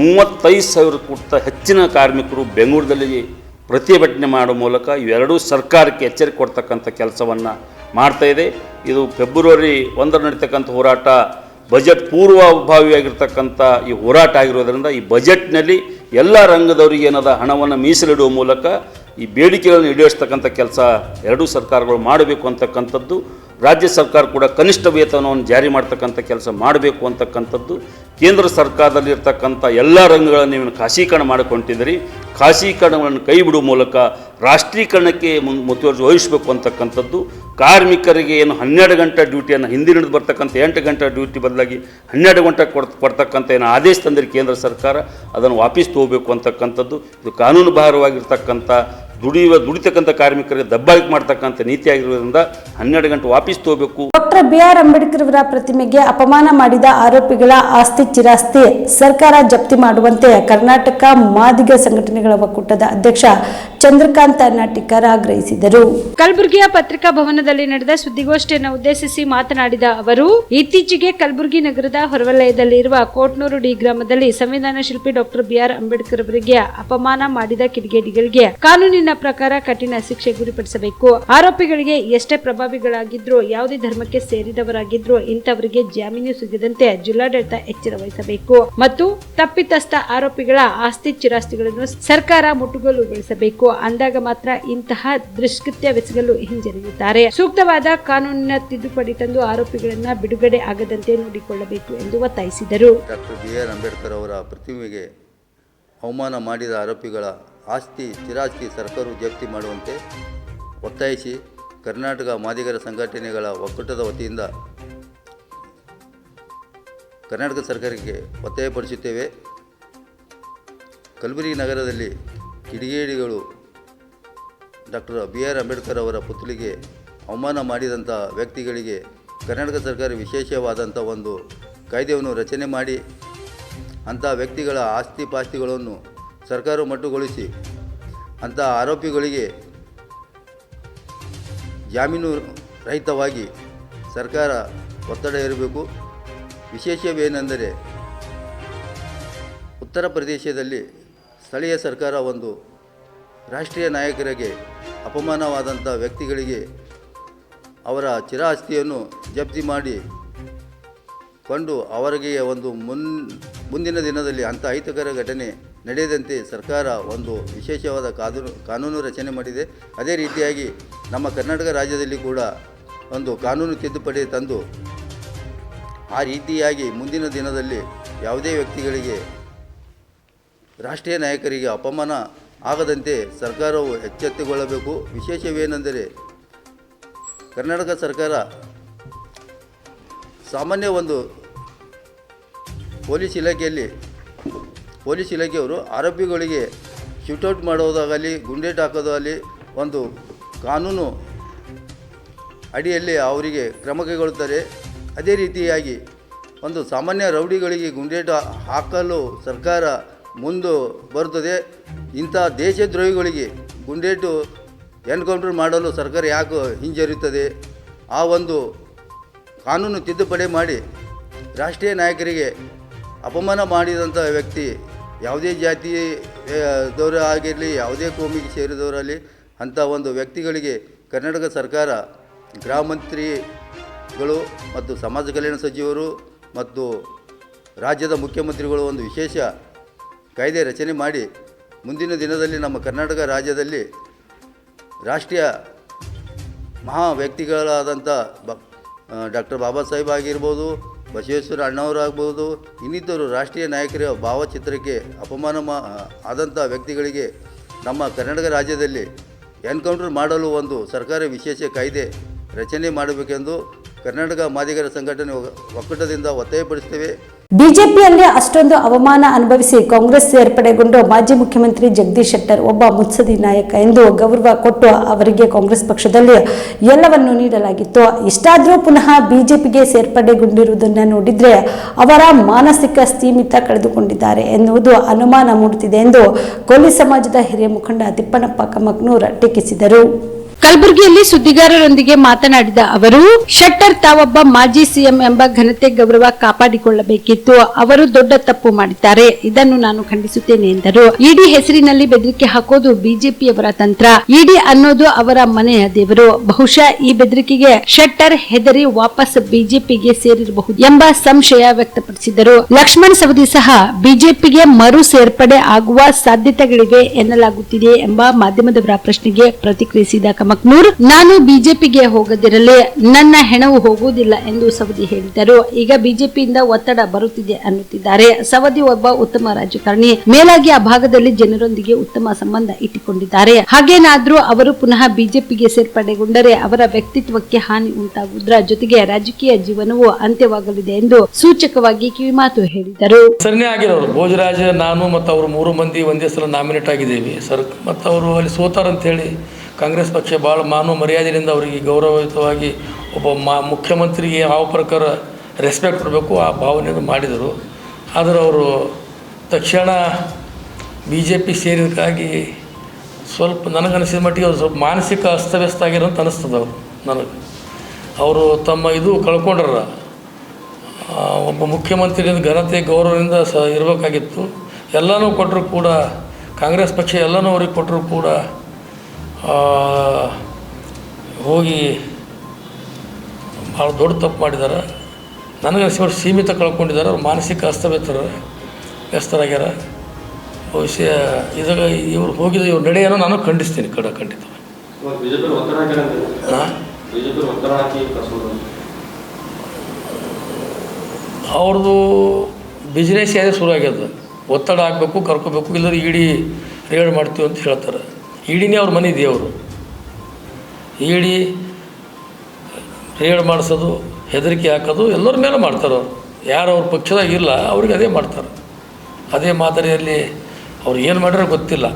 35,000ಕ್ಕಿಂತ ಹೆಚ್ಚಿನ ಕಾರ್ಮಿಕರು ಬೆಂಗಳೂರಿನಲ್ಲಿ ಪ್ರತಿಭಟನೆ ಮಾಡುವ ಮೂಲಕ ಇವೆರಡೂ ಸರ್ಕಾರಕ್ಕೆ ಎಚ್ಚರಿಕೆ ಕೊಡ್ತಕ್ಕಂಥ ಕೆಲಸವನ್ನು ಮಾಡ್ತಾಯಿದೆ. ಇದು ಫೆಬ್ರವರಿ 1ರಂದು ನಡೀತಕ್ಕಂಥ ಹೋರಾಟ ಬಜೆಟ್ ಪೂರ್ವಭಾವಿಯಾಗಿರ್ತಕ್ಕಂಥ ಈ ಹೋರಾಟ ಆಗಿರೋದರಿಂದ ಈ ಬಜೆಟ್ನಲ್ಲಿ ಎಲ್ಲ ರಂಗದವರಿಗೆ ಏನದ ಹಣವನ್ನು ಮೀಸಲಿಡುವ ಮೂಲಕ ಈ ಬೇಡಿಕೆಗಳನ್ನು ಈಡೇರಿಸ್ತಕ್ಕಂಥ ಕೆಲಸ ಎರಡೂ ಸರ್ಕಾರಗಳು ಮಾಡಬೇಕು ಅಂತಕ್ಕಂಥದ್ದು, ರಾಜ್ಯ ಸರ್ಕಾರ ಕೂಡ ಕನಿಷ್ಠ ವೇತನವನ್ನು ಜಾರಿ ಮಾಡ್ತಕ್ಕಂಥ ಕೆಲಸ ಮಾಡಬೇಕು ಅಂತಕ್ಕಂಥದ್ದು, ಕೇಂದ್ರ ಸರ್ಕಾರದಲ್ಲಿರ್ತಕ್ಕಂಥ ಎಲ್ಲ ರಂಗಗಳನ್ನು ನೀವು ಖಾಸೀಕರಣ ಮಾಡಿಕೊಂಡಿದ್ದೀರಿ, ಖಾಸೀಕರಣಗಳನ್ನು ಕೈ ಬಿಡುವ ಮೂಲಕ ರಾಷ್ಟ್ರೀಕರಣಕ್ಕೆ ಮುತುವರ್ಜಿ ವಹಿಸಬೇಕು ಅಂತಕ್ಕಂಥದ್ದು, ಕಾರ್ಮಿಕರಿಗೆ ಏನು 12 ಗಂಟೆ ಡ್ಯೂಟಿಯನ್ನು ಹಿಂದಿನಿಂದ ಬರ್ತಕ್ಕಂಥ 8 ಗಂಟೆ ಡ್ಯೂಟಿ ಬದಲಾಗಿ 12 ಗಂಟೆ ಕೊಡ್ತಕ್ಕಂಥ ಏನು ಆದೇಶ ತಂದರೆ ಕೇಂದ್ರ ಸರ್ಕಾರ ಅದನ್ನು ವಾಪಸ್ ತಗೋಬೇಕು ಅಂತಕ್ಕಂಥದ್ದು, ಇದು ಕಾನೂನು ಬಾಹಿರವಾಗಿರ್ತಕ್ಕಂಥ ದುಡಿತಕ್ಕಂಥ ಕಾರ್ಮಿಕರಿಗೆ ದಬ್ಬಾಳಿಕೆ ಮಾಡ್ತಕ್ಕಂಥ ನೀತಿ ಆಗಿರೋದ್ರಿಂದ 12 ಗಂಟೆ ವಾಪಸ್ ತಗೋಬೇಕು. ಡಾಕ್ಟರ್ BR ಅಂಬೇಡ್ಕರ್ ಅವರ ಪ್ರತಿಮೆಗೆ ಅಪಮಾನ ಮಾಡಿದ ಆರೋಪಿಗಳ ಆಸ್ತಿ ಚಿರಾಸ್ತಿ ಸರ್ಕಾರ ಜಪ್ತಿ ಮಾಡುವಂತೆ ಕರ್ನಾಟಕ ಮಾದಿಗ ಸಂಘಟನೆಗಳ ಒಕ್ಕೂಟದ ಅಧ್ಯಕ್ಷ ಚಂದ್ರಕಾಂತ ನಾಟಿಕರ್ ಆಗ್ರಹಿಸಿದರು. ಕಲಬುರಗಿಯ ಪತ್ರಿಕಾ ಭವನದಲ್ಲಿ ನಡೆದ ಸುದ್ದಿಗೋಷ್ಠಿಯನ್ನು ಉದ್ದೇಶಿಸಿ ಮಾತನಾಡಿದ ಅವರು, ಇತ್ತೀಚೆಗೆ ಕಲಬುರಗಿ ನಗರದ ಹೊರವಲಯದಲ್ಲಿರುವ ಕೋಟ್ನೂರು ಡಿ ಗ್ರಾಮದಲ್ಲಿ ಸಂವಿಧಾನ ಶಿಲ್ಪಿ ಡಾಕ್ಟರ್ BR ಅಂಬೇಡ್ಕರ್ ಅವರಿಗೆ ಅಪಮಾನ ಮಾಡಿದ ಕಿಡಿಗೇಡಿಗಳಿಗೆ ಕಾನೂನಿನ ಪ್ರಕಾರ ಕಠಿಣ ಶಿಕ್ಷೆ ಗುರಿಪಡಿಸಬೇಕು. ಆರೋಪಿಗಳಿಗೆ ಎಷ್ಟೇ ಪ್ರಭಾವಿಗಳಾಗಿದ್ರು, ಯಾವುದೇ ಧರ್ಮಕ್ಕೆ ಸೇರಿದವರಾಗಿದ್ರು ಇಂಥವರಿಗೆ ಜಾಮೀನು ಸಿಗದಂತೆ ಜಿಲ್ಲಾಡಳಿತ ಎಚ್ಚರ ವಹಿಸಬೇಕು ಮತ್ತು ತಪ್ಪಿತಸ್ಥ ಆರೋಪಿಗಳ ಆಸ್ತಿ ಚಿರಾಸ್ತಿಗಳನ್ನು ಸರ್ಕಾರ ಮುಟ್ಟುಗೋಲುಗೊಳಿಸಬೇಕು. ಅಂದಾಗ ಮಾತ್ರ ಇಂತಹ ದುಷ್ಕೃತ್ಯವೆಸಗಲು ಹಿಂಜರಿಯುತ್ತಾರೆ. ಸೂಕ್ತವಾದ ಕಾನೂನಿನ ತಿದ್ದುಪಡಿ ತಂದು ಆರೋಪಿಗಳನ್ನ ಬಿಡುಗಡೆ ಆಗದಂತೆ ನೋಡಿಕೊಳ್ಳಬೇಕು ಎಂದು ಒತ್ತಾಯಿಸಿದರು. ಡಾಕ್ಟರ್ BR ಅಂಬೇಡ್ಕರ್ ಅವರ ಪ್ರತಿಮೆಗೆ ಅವಮಾನ ಮಾಡಿದ ಆರೋಪಿಗಳ ಆಸ್ತಿ ಚಿರಾಸ್ತಿ ಸರ್ಕಾರವು ಜಪ್ತಿ ಮಾಡುವಂತೆ ಒತ್ತಾಯಿಸಿ ಕರ್ನಾಟಕ ಮಾದಿಗರ ಸಂಘಟನೆಗಳ ಒಕ್ಕೂಟದ ವತಿಯಿಂದ ಕರ್ನಾಟಕ ಸರ್ಕಾರಕ್ಕೆ ಒತ್ತಾಯಪಡಿಸುತ್ತೇವೆ. ಕಲಬುರಗಿ ನಗರದಲ್ಲಿ ಕಿಡಿಗೇಡಿಗಳು ಡಾಕ್ಟರ್ BR ಅಂಬೇಡ್ಕರ್ ಅವರ ಪುತ್ಲಿಗೆ ಅವಮಾನ ಮಾಡಿದಂಥ ವ್ಯಕ್ತಿಗಳಿಗೆ ಕರ್ನಾಟಕ ಸರ್ಕಾರ ವಿಶೇಷವಾದಂಥ ಒಂದು ಕಾಯ್ದೆಯನ್ನು ರಚನೆ ಮಾಡಿ ಅಂಥ ವ್ಯಕ್ತಿಗಳ ಆಸ್ತಿ ಪಾಸ್ತಿಗಳನ್ನು ಸರ್ಕಾರ ಮಟ್ಟುಗೊಳಿಸಿ ಅಂಥ ಆರೋಪಿಗಳಿಗೆ ಜಾಮೀನು ರಹಿತವಾಗಿ ಸರ್ಕಾರ ಒತ್ತಡ ಇರಬೇಕು. ವಿಶೇಷವೇನೆಂದರೆ ಉತ್ತರ ಪ್ರದೇಶದಲ್ಲಿ ಸ್ಥಳೀಯ ಸರ್ಕಾರ ಒಂದು ರಾಷ್ಟ್ರೀಯ ನಾಯಕರಿಗೆ ಅಪಮಾನವಾದಂಥ ವ್ಯಕ್ತಿಗಳಿಗೆ ಅವರ ಚಿರಾಸ್ತಿಯನ್ನು ಜಪ್ತಿ ಮಾಡಿ ಕೊಂಡು ಅವರಿಗೆ ಒಂದು ಮುಂದಿನ ದಿನದಲ್ಲಿ ಅಂಥ ಅಹಿತಕರ ಘಟನೆ ನಡೆಯದಂತೆ ಸರ್ಕಾರ ಒಂದು ವಿಶೇಷವಾದ ಕಾನೂನು ರಚನೆ ಮಾಡಿದೆ. ಅದೇ ರೀತಿಯಾಗಿ ನಮ್ಮ ಕರ್ನಾಟಕ ರಾಜ್ಯದಲ್ಲಿ ಕೂಡ ಒಂದು ಕಾನೂನು ತಿದ್ದುಪಡಿ ತಂದು ಆ ರೀತಿಯಾಗಿ ಮುಂದಿನ ದಿನದಲ್ಲಿ ಯಾವುದೇ ವ್ಯಕ್ತಿಗಳಿಗೆ ರಾಷ್ಟ್ರೀಯ ನಾಯಕರಿಗೆ ಅಪಮಾನ ಆಗದಂತೆ ಸರ್ಕಾರವು ಎಚ್ಚೆತ್ತುಕೊಳ್ಳಬೇಕು. ವಿಶೇಷವೇನೆಂದರೆ ಕರ್ನಾಟಕ ಸರ್ಕಾರ ಸಾಮಾನ್ಯ ಒಂದು ಪೊಲೀಸ್ ಇಲಾಖೆಯವರು ಆರೋಪಿಗಳಿಗೆ ಶೂಟೌಟ್ ಮಾಡೋದಾಗಲಿ ಗುಂಡೇಟ್ ಹಾಕೋದಾಗಲಿ ಒಂದು ಕಾನೂನು ಅಡಿಯಲ್ಲಿ ಅವರಿಗೆ ಕ್ರಮ ಕೈಗೊಳ್ಳುತ್ತಾರೆ. ಅದೇ ರೀತಿಯಾಗಿ ಒಂದು ಸಾಮಾನ್ಯ ರೌಡಿಗಳಿಗೆ ಗುಂಡೇಟು ಹಾಕಲು ಸರ್ಕಾರ ಮುಂದೆ ಬರುತ್ತದೆ. ಇಂಥ ದೇಶದ್ರೋಹಿಗಳಿಗೆ ಗುಂಡೇಟು ಎನ್ಕೌಂಟರ್ ಮಾಡಲು ಸರ್ಕಾರ ಯಾಕೆ ಹಿಂಜರಿಯುತ್ತದೆ? ಆ ಒಂದು ಕಾನೂನು ತಿದ್ದುಪಡಿ ಮಾಡಿ ರಾಷ್ಟ್ರೀಯ ನಾಯಕರಿಗೆ ಅಪಮಾನ ಮಾಡಿದಂಥ ವ್ಯಕ್ತಿ ಯಾವುದೇ ಜಾತಿಯದವರು ಆಗಿರಲಿ, ಯಾವುದೇ ಕೋಮಿಗೆ ಸೇರಿದವರಲ್ಲಿ ಅಂಥ ಒಂದು ವ್ಯಕ್ತಿಗಳಿಗೆ ಕರ್ನಾಟಕ ಸರ್ಕಾರ ಗೃಹ ಮಂತ್ರಿಗಳು ಮತ್ತು ಸಮಾಜ ಕಲ್ಯಾಣ ಸಚಿವರು ಮತ್ತು ರಾಜ್ಯದ ಮುಖ್ಯಮಂತ್ರಿಗಳು ಒಂದು ವಿಶೇಷ ಕಾಯ್ದೆ ರಚನೆ ಮಾಡಿ ಮುಂದಿನ ದಿನದಲ್ಲಿ ನಮ್ಮ ಕರ್ನಾಟಕ ರಾಜ್ಯದಲ್ಲಿ ರಾಷ್ಟ್ರೀಯ ಮಹಾ ವ್ಯಕ್ತಿಗಳಾದಂಥ ಡಾಕ್ಟರ್ ಬಾಬಾ ಸಾಹೇಬ್ ಆಗಿರ್ಬೋದು, ಬಸವೇಶ್ವರ ಅಣ್ಣವರಾಗ್ಬೋದು, ಇನ್ನಿತರು ರಾಷ್ಟ್ರೀಯ ನಾಯಕರ ಭಾವಚಿತ್ರಕ್ಕೆ ಅಪಮಾನ ಆದಂಥ ವ್ಯಕ್ತಿಗಳಿಗೆ ನಮ್ಮ ಕರ್ನಾಟಕ ರಾಜ್ಯದಲ್ಲಿ ಎನ್ಕೌಂಟರ್ ಮಾಡಲು ಒಂದು ಸರ್ಕಾರ ವಿಶೇಷ ಕಾಯ್ದೆ ರಚನೆ ಮಾಡಬೇಕೆಂದು ಕರ್ನಾಟಕ ಮಾದಿಗರ ಸಂಘಟನೆ ಒಕ್ಕೂಟದಿಂದ ಒತ್ತಾಯಪಡಿಸುತ್ತೇವೆ. ಬಿಜೆಪಿಯಲ್ಲಿ ಅಷ್ಟೊಂದು ಅವಮಾನ ಅನುಭವಿಸಿ ಕಾಂಗ್ರೆಸ್ ಸೇರ್ಪಡೆಗೊಂಡು ಮಾಜಿ ಮುಖ್ಯಮಂತ್ರಿ ಜಗದೀಶ್ ಶೆಟ್ಟರ್ ಒಬ್ಬ ಮುತ್ಸದಿ ನಾಯಕ ಎಂದು ಗೌರವ ಕೊಟ್ಟು ಅವರಿಗೆ ಕಾಂಗ್ರೆಸ್ ಪಕ್ಷದಲ್ಲಿ ಎಲ್ಲವನ್ನೂ ನೀಡಲಾಗಿತ್ತು. ಇಷ್ಟಾದರೂ ಪುನಃ ಬಿಜೆಪಿಗೆ ಸೇರ್ಪಡೆಗೊಂಡಿರುವುದನ್ನು ನೋಡಿದ್ರೆ ಅವರ ಮಾನಸಿಕ ಸ್ಥೀಮಿತ ಕಳೆದುಕೊಂಡಿದ್ದಾರೆ ಎನ್ನುವುದು ಅನುಮಾನ ಮೂಡುತ್ತಿದೆ ಎಂದು ಕೊಲ್ಲಿ ಸಮಾಜದ ಹಿರಿಯ ಮುಖಂಡ ತಿಪ್ಪಣ್ಣಪ್ಪ ಕಮಕ್ನೂರ್ ಟೀಕಿಸಿದರು. ಕಲಬುರಗಿಯಲ್ಲಿ ಸುದ್ದಿಗಾರರೊಂದಿಗೆ ಮಾತನಾಡಿದ ಅವರು, ಶೆಟ್ಟರ್ ತಾವೊಬ್ಬ ಮಾಜಿ ಸಿಎಂ ಎಂಬ ಘನತೆ ಗೌರವ ಕಾಪಾಡಿಕೊಳ್ಳಬೇಕಿತ್ತು. ಅವರು ದೊಡ್ಡ ತಪ್ಪು ಮಾಡಿದ್ದಾರೆ. ಇದನ್ನು ನಾನು ಖಂಡಿಸುತ್ತೇನೆ ಎಂದರು. ಇಡಿ ಹೆಸರಿನಲ್ಲಿ ಬೆದರಿಕೆ ಹಾಕೋದು ಬಿಜೆಪಿಯವರ ತಂತ್ರ. ಇಡಿ ಅನ್ನೋದು ಅವರ ಮನೆಯ ದೇವರು. ಬಹುಶಃ ಈ ಬೆದರಿಕೆಗೆ ಶೆಟ್ಟರ್ ಹೆದರಿ ವಾಪಸ್ ಬಿಜೆಪಿಗೆ ಸೇರಿರಬಹುದು ಎಂಬ ಸಂಶಯ ವ್ಯಕ್ತಪಡಿಸಿದರು. ಲಕ್ಷ್ಮಣ್ ಸವದಿ ಸಹ ಬಿಜೆಪಿಗೆ ಮರು ಸೇರ್ಪಡೆ ಆಗುವ ಸಾಧ್ಯತೆಗಳಿವೆ ಎನ್ನಲಾಗುತ್ತಿದೆ ಎಂಬ ಮಾಧ್ಯಮದವರ ಪ್ರಶ್ನೆಗೆ ಪ್ರತಿಕ್ರಿಯಿಸಿದ ಕಮಕ್ನೂರ್, ನಾನು ಬಿಜೆಪಿಗೆ ಹೋಗದಿರಲಿ, ನನ್ನ ಹೆಣವು ಹೋಗುವುದಿಲ್ಲ ಎಂದು ಸವದಿ ಹೇಳಿದರು. ಈಗ ಬಿಜೆಪಿಯಿಂದ ಒತ್ತಡ ಬರುತ್ತಿದೆ ಅನ್ನುತ್ತಿದ್ದಾರೆ. ಸವದಿ ಒಬ್ಬ ಉತ್ತಮ ರಾಜಕಾರಣಿ. ಮೇಲಾಗಿ ಆ ಭಾಗದಲ್ಲಿ ಜನರೊಂದಿಗೆ ಉತ್ತಮ ಸಂಬಂಧ ಇಟ್ಟುಕೊಂಡಿದ್ದಾರೆ. ಹಾಗೇನಾದ್ರೂ ಅವರು ಪುನಃ ಬಿಜೆಪಿಗೆ ಸೇರ್ಪಡೆಗೊಂಡರೆ ಅವರ ವ್ಯಕ್ತಿತ್ವಕ್ಕೆ ಹಾನಿ ಉಂಟಾಗುವುದರ ಜೊತೆಗೆ ರಾಜಕೀಯ ಜೀವನವು ಅಂತ್ಯವಾಗಲಿದೆ ಎಂದು ಸೂಚಕವಾಗಿ ಕಿವಿಮಾತು ಹೇಳಿದರು. ಸರಿನೇ ಆಗಿರೋರು ಭೋಜರಾಜ, ನಾನು ಮತ್ತು ಅವರು 3 ಮಂದಿ ಒಂದೇ ಸಲ ನಾಮಿನೇಟ್ ಆಗಿದ್ದೇವೆ ಸರ್. ಮತ್ತು ಅವರು ಅಲ್ಲಿ ಸೋತಾರಂತ ಹೇಳಿ ಕಾಂಗ್ರೆಸ್ ಪಕ್ಷ ಭಾಳ ಮಾನವ ಮರ್ಯಾದೆಯಿಂದ ಅವರಿಗೆ ಗೌರವಯುತವಾಗಿ ಒಬ್ಬ ಮುಖ್ಯಮಂತ್ರಿಗೆ ಯಾವ ಪ್ರಕಾರ ರೆಸ್ಪೆಕ್ಟ್ ಕೊಡಬೇಕು ಆ ಭಾವನೆಯನ್ನು ಮಾಡಿದರು. ಆದರೆ ಅವರು ತಕ್ಷಣ ಬಿ ಜೆ ಪಿ ಸೇರಿದಕ್ಕಾಗಿ ಸ್ವಲ್ಪ ನನಗನ್ನಿಸಿದ ಮಟ್ಟಿಗೆ ಅವ್ರು ಸ್ವಲ್ಪ ಮಾನಸಿಕ ಅಸ್ತವ್ಯಸ್ತ ಆಗಿರೋ ಅಂತ ಅನ್ನಿಸ್ತದೆ ಅವರು ತಮ್ಮ ಇದು ಕಳ್ಕೊಂಡ್ರ ಒಬ್ಬ ಮುಖ್ಯಮಂತ್ರಿಯಿಂದ ಘನತೆ ಗೌರವದಿಂದ ಇರಬೇಕಾಗಿತ್ತು. ಎಲ್ಲನೂ ಕೊಟ್ಟರು ಕೂಡ ಕಾಂಗ್ರೆಸ್ ಪಕ್ಷ ಎಲ್ಲನೂ ಅವ್ರಿಗೆ ಕೊಟ್ಟರು ಕೂಡ ಹೋಗಿ ಭಾಳ ದೊಡ್ಡ ತಪ್ಪು ಮಾಡಿದ್ದಾರೆ. ನನಗನ್ನಿಸಿ ಸೀಮಿತ ಕಳ್ಕೊಂಡಿದ್ದಾರೆ. ಅವ್ರು ಮಾನಸಿಕ ವ್ಯಸ್ತರಾಗ್ಯಾರ. ಬಹುಶಃ ಇದಾಗ ಇವ್ರು ಹೋಗಿದ ಇವ್ರ ನಡೆಯನ್ನು ನಾನು ಖಂಡಿಸ್ತೀನಿ ಖಂಡಿತ. ಅವ್ರದ್ದು ಬಿಸ್ನೆಸ್ ಯಾವುದೇ ಶುರು ಆಗ್ಯದ. ಒತ್ತಡ ಹಾಕಬೇಕು, ಕರ್ಕೋಬೇಕು, ಇಲ್ಲದ್ರೆ ಇಡಿ ರೇಡ್ ಮಾಡ್ತೀವಿ ಅಂತ ಹೇಳ್ತಾರೆ. ಇಡಿನೇ ಅವ್ರ ಮನೆ ದೇವರು. ಇಡಿ ರೇಡ್ ಮಾಡಿಸೋದು, ಹೆದರಿಕೆ ಹಾಕೋದು ಎಲ್ಲರ ಮೇಲೆ ಮಾಡ್ತಾರೆ. ಅವರು ಯಾರು ಅವ್ರ ಪಕ್ಷದಾಗ ಇಲ್ಲ ಅವ್ರಿಗೆ ಅದೇ ಮಾಡ್ತಾರೆ. ಅದೇ ಮಾದರಿಯಲ್ಲಿ ಅವ್ರು ಏನು ಮಾಡ್ಯಾರ ಗೊತ್ತಿಲ್ಲ.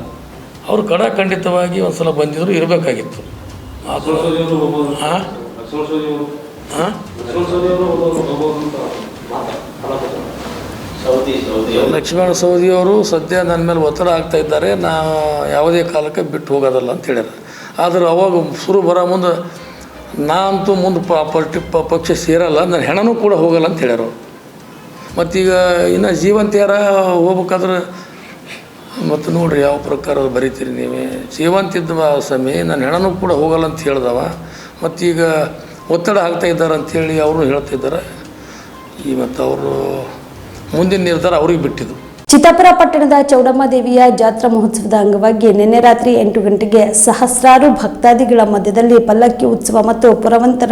ಅವರು ಖಂಡಿತವಾಗಿ ಒಂದು ಸಲ ಬಂದಿದ್ರು ಇರಬೇಕಾಗಿತ್ತು. ಅದು ಲಕ್ಷ್ಮಣ ಸವದಿಯವರು ಸದ್ಯ ನನ್ನ ಮೇಲೆ ಒತ್ತಡ ಆಗ್ತಾ ಇದ್ದಾರೆ. ನಾ ಯಾವುದೇ ಕಾಲಕ್ಕೆ ಬಿಟ್ಟು ಹೋಗೋದಲ್ಲ ಅಂತ ಹೇಳ್ಯಾರ. ಆದರೆ ಅವಾಗ ಶುರು ಬರೋ ಮುಂದೆ ನಾ ಅಂತೂ ಮುಂದೆ ಪಕ್ಷ ಸೇರಲ್ಲ, ನನ್ನ ಹೆಣನೂ ಕೂಡ ಹೋಗಲ್ಲ ಅಂತ ಹೇಳ್ಯಾರ ಅವರು. ಮತ್ತೀಗ ಇನ್ನು ಜೀವಂತಿಯಾರ ಹೋಗ್ಬೇಕಾದ್ರೆ ಮತ್ತು ನೋಡ್ರಿ ಯಾವ ಪ್ರಕಾರ ಬರೀತೀರಿ ನೀವೇ. ಜೀವಂತಿದ್ದ ಸಮಯ ನನ್ನ ಹೆಣನೂ ಕೂಡ ಹೋಗಲ್ಲ ಅಂತ ಹೇಳ್ದವ, ಮತ್ತೀಗ ಒತ್ತಡ ಆಗ್ತಾ ಇದ್ದಾರೆ ಅಂಥೇಳಿ ಅವರು ಹೇಳ್ತಿದ್ದಾರೆ. ಈ ಮತ್ತು ಅವರು ಮುಂದಿನ ನಿರ್ಧಾರ ಅವ್ರಿಗೆ ಬಿಟ್ಟಿದ್ದು. ಚಿತ್ತಾಪುರ ಪಟ್ಟಣದ ಚೌಡಮ್ಮ ದೇವಿಯ ಜಾತ್ರಾ ಮಹೋತ್ಸವದ ಅಂಗವಾಗಿ ನಿನ್ನೆ ರಾತ್ರಿ 8 ಗಂಟೆಗೆ ಸಹಸ್ರಾರು ಭಕ್ತಾದಿಗಳ ಮಧ್ಯದಲ್ಲಿ ಪಲ್ಲಕ್ಕಿ ಉತ್ಸವ ಮತ್ತು ಪುರವಂತರ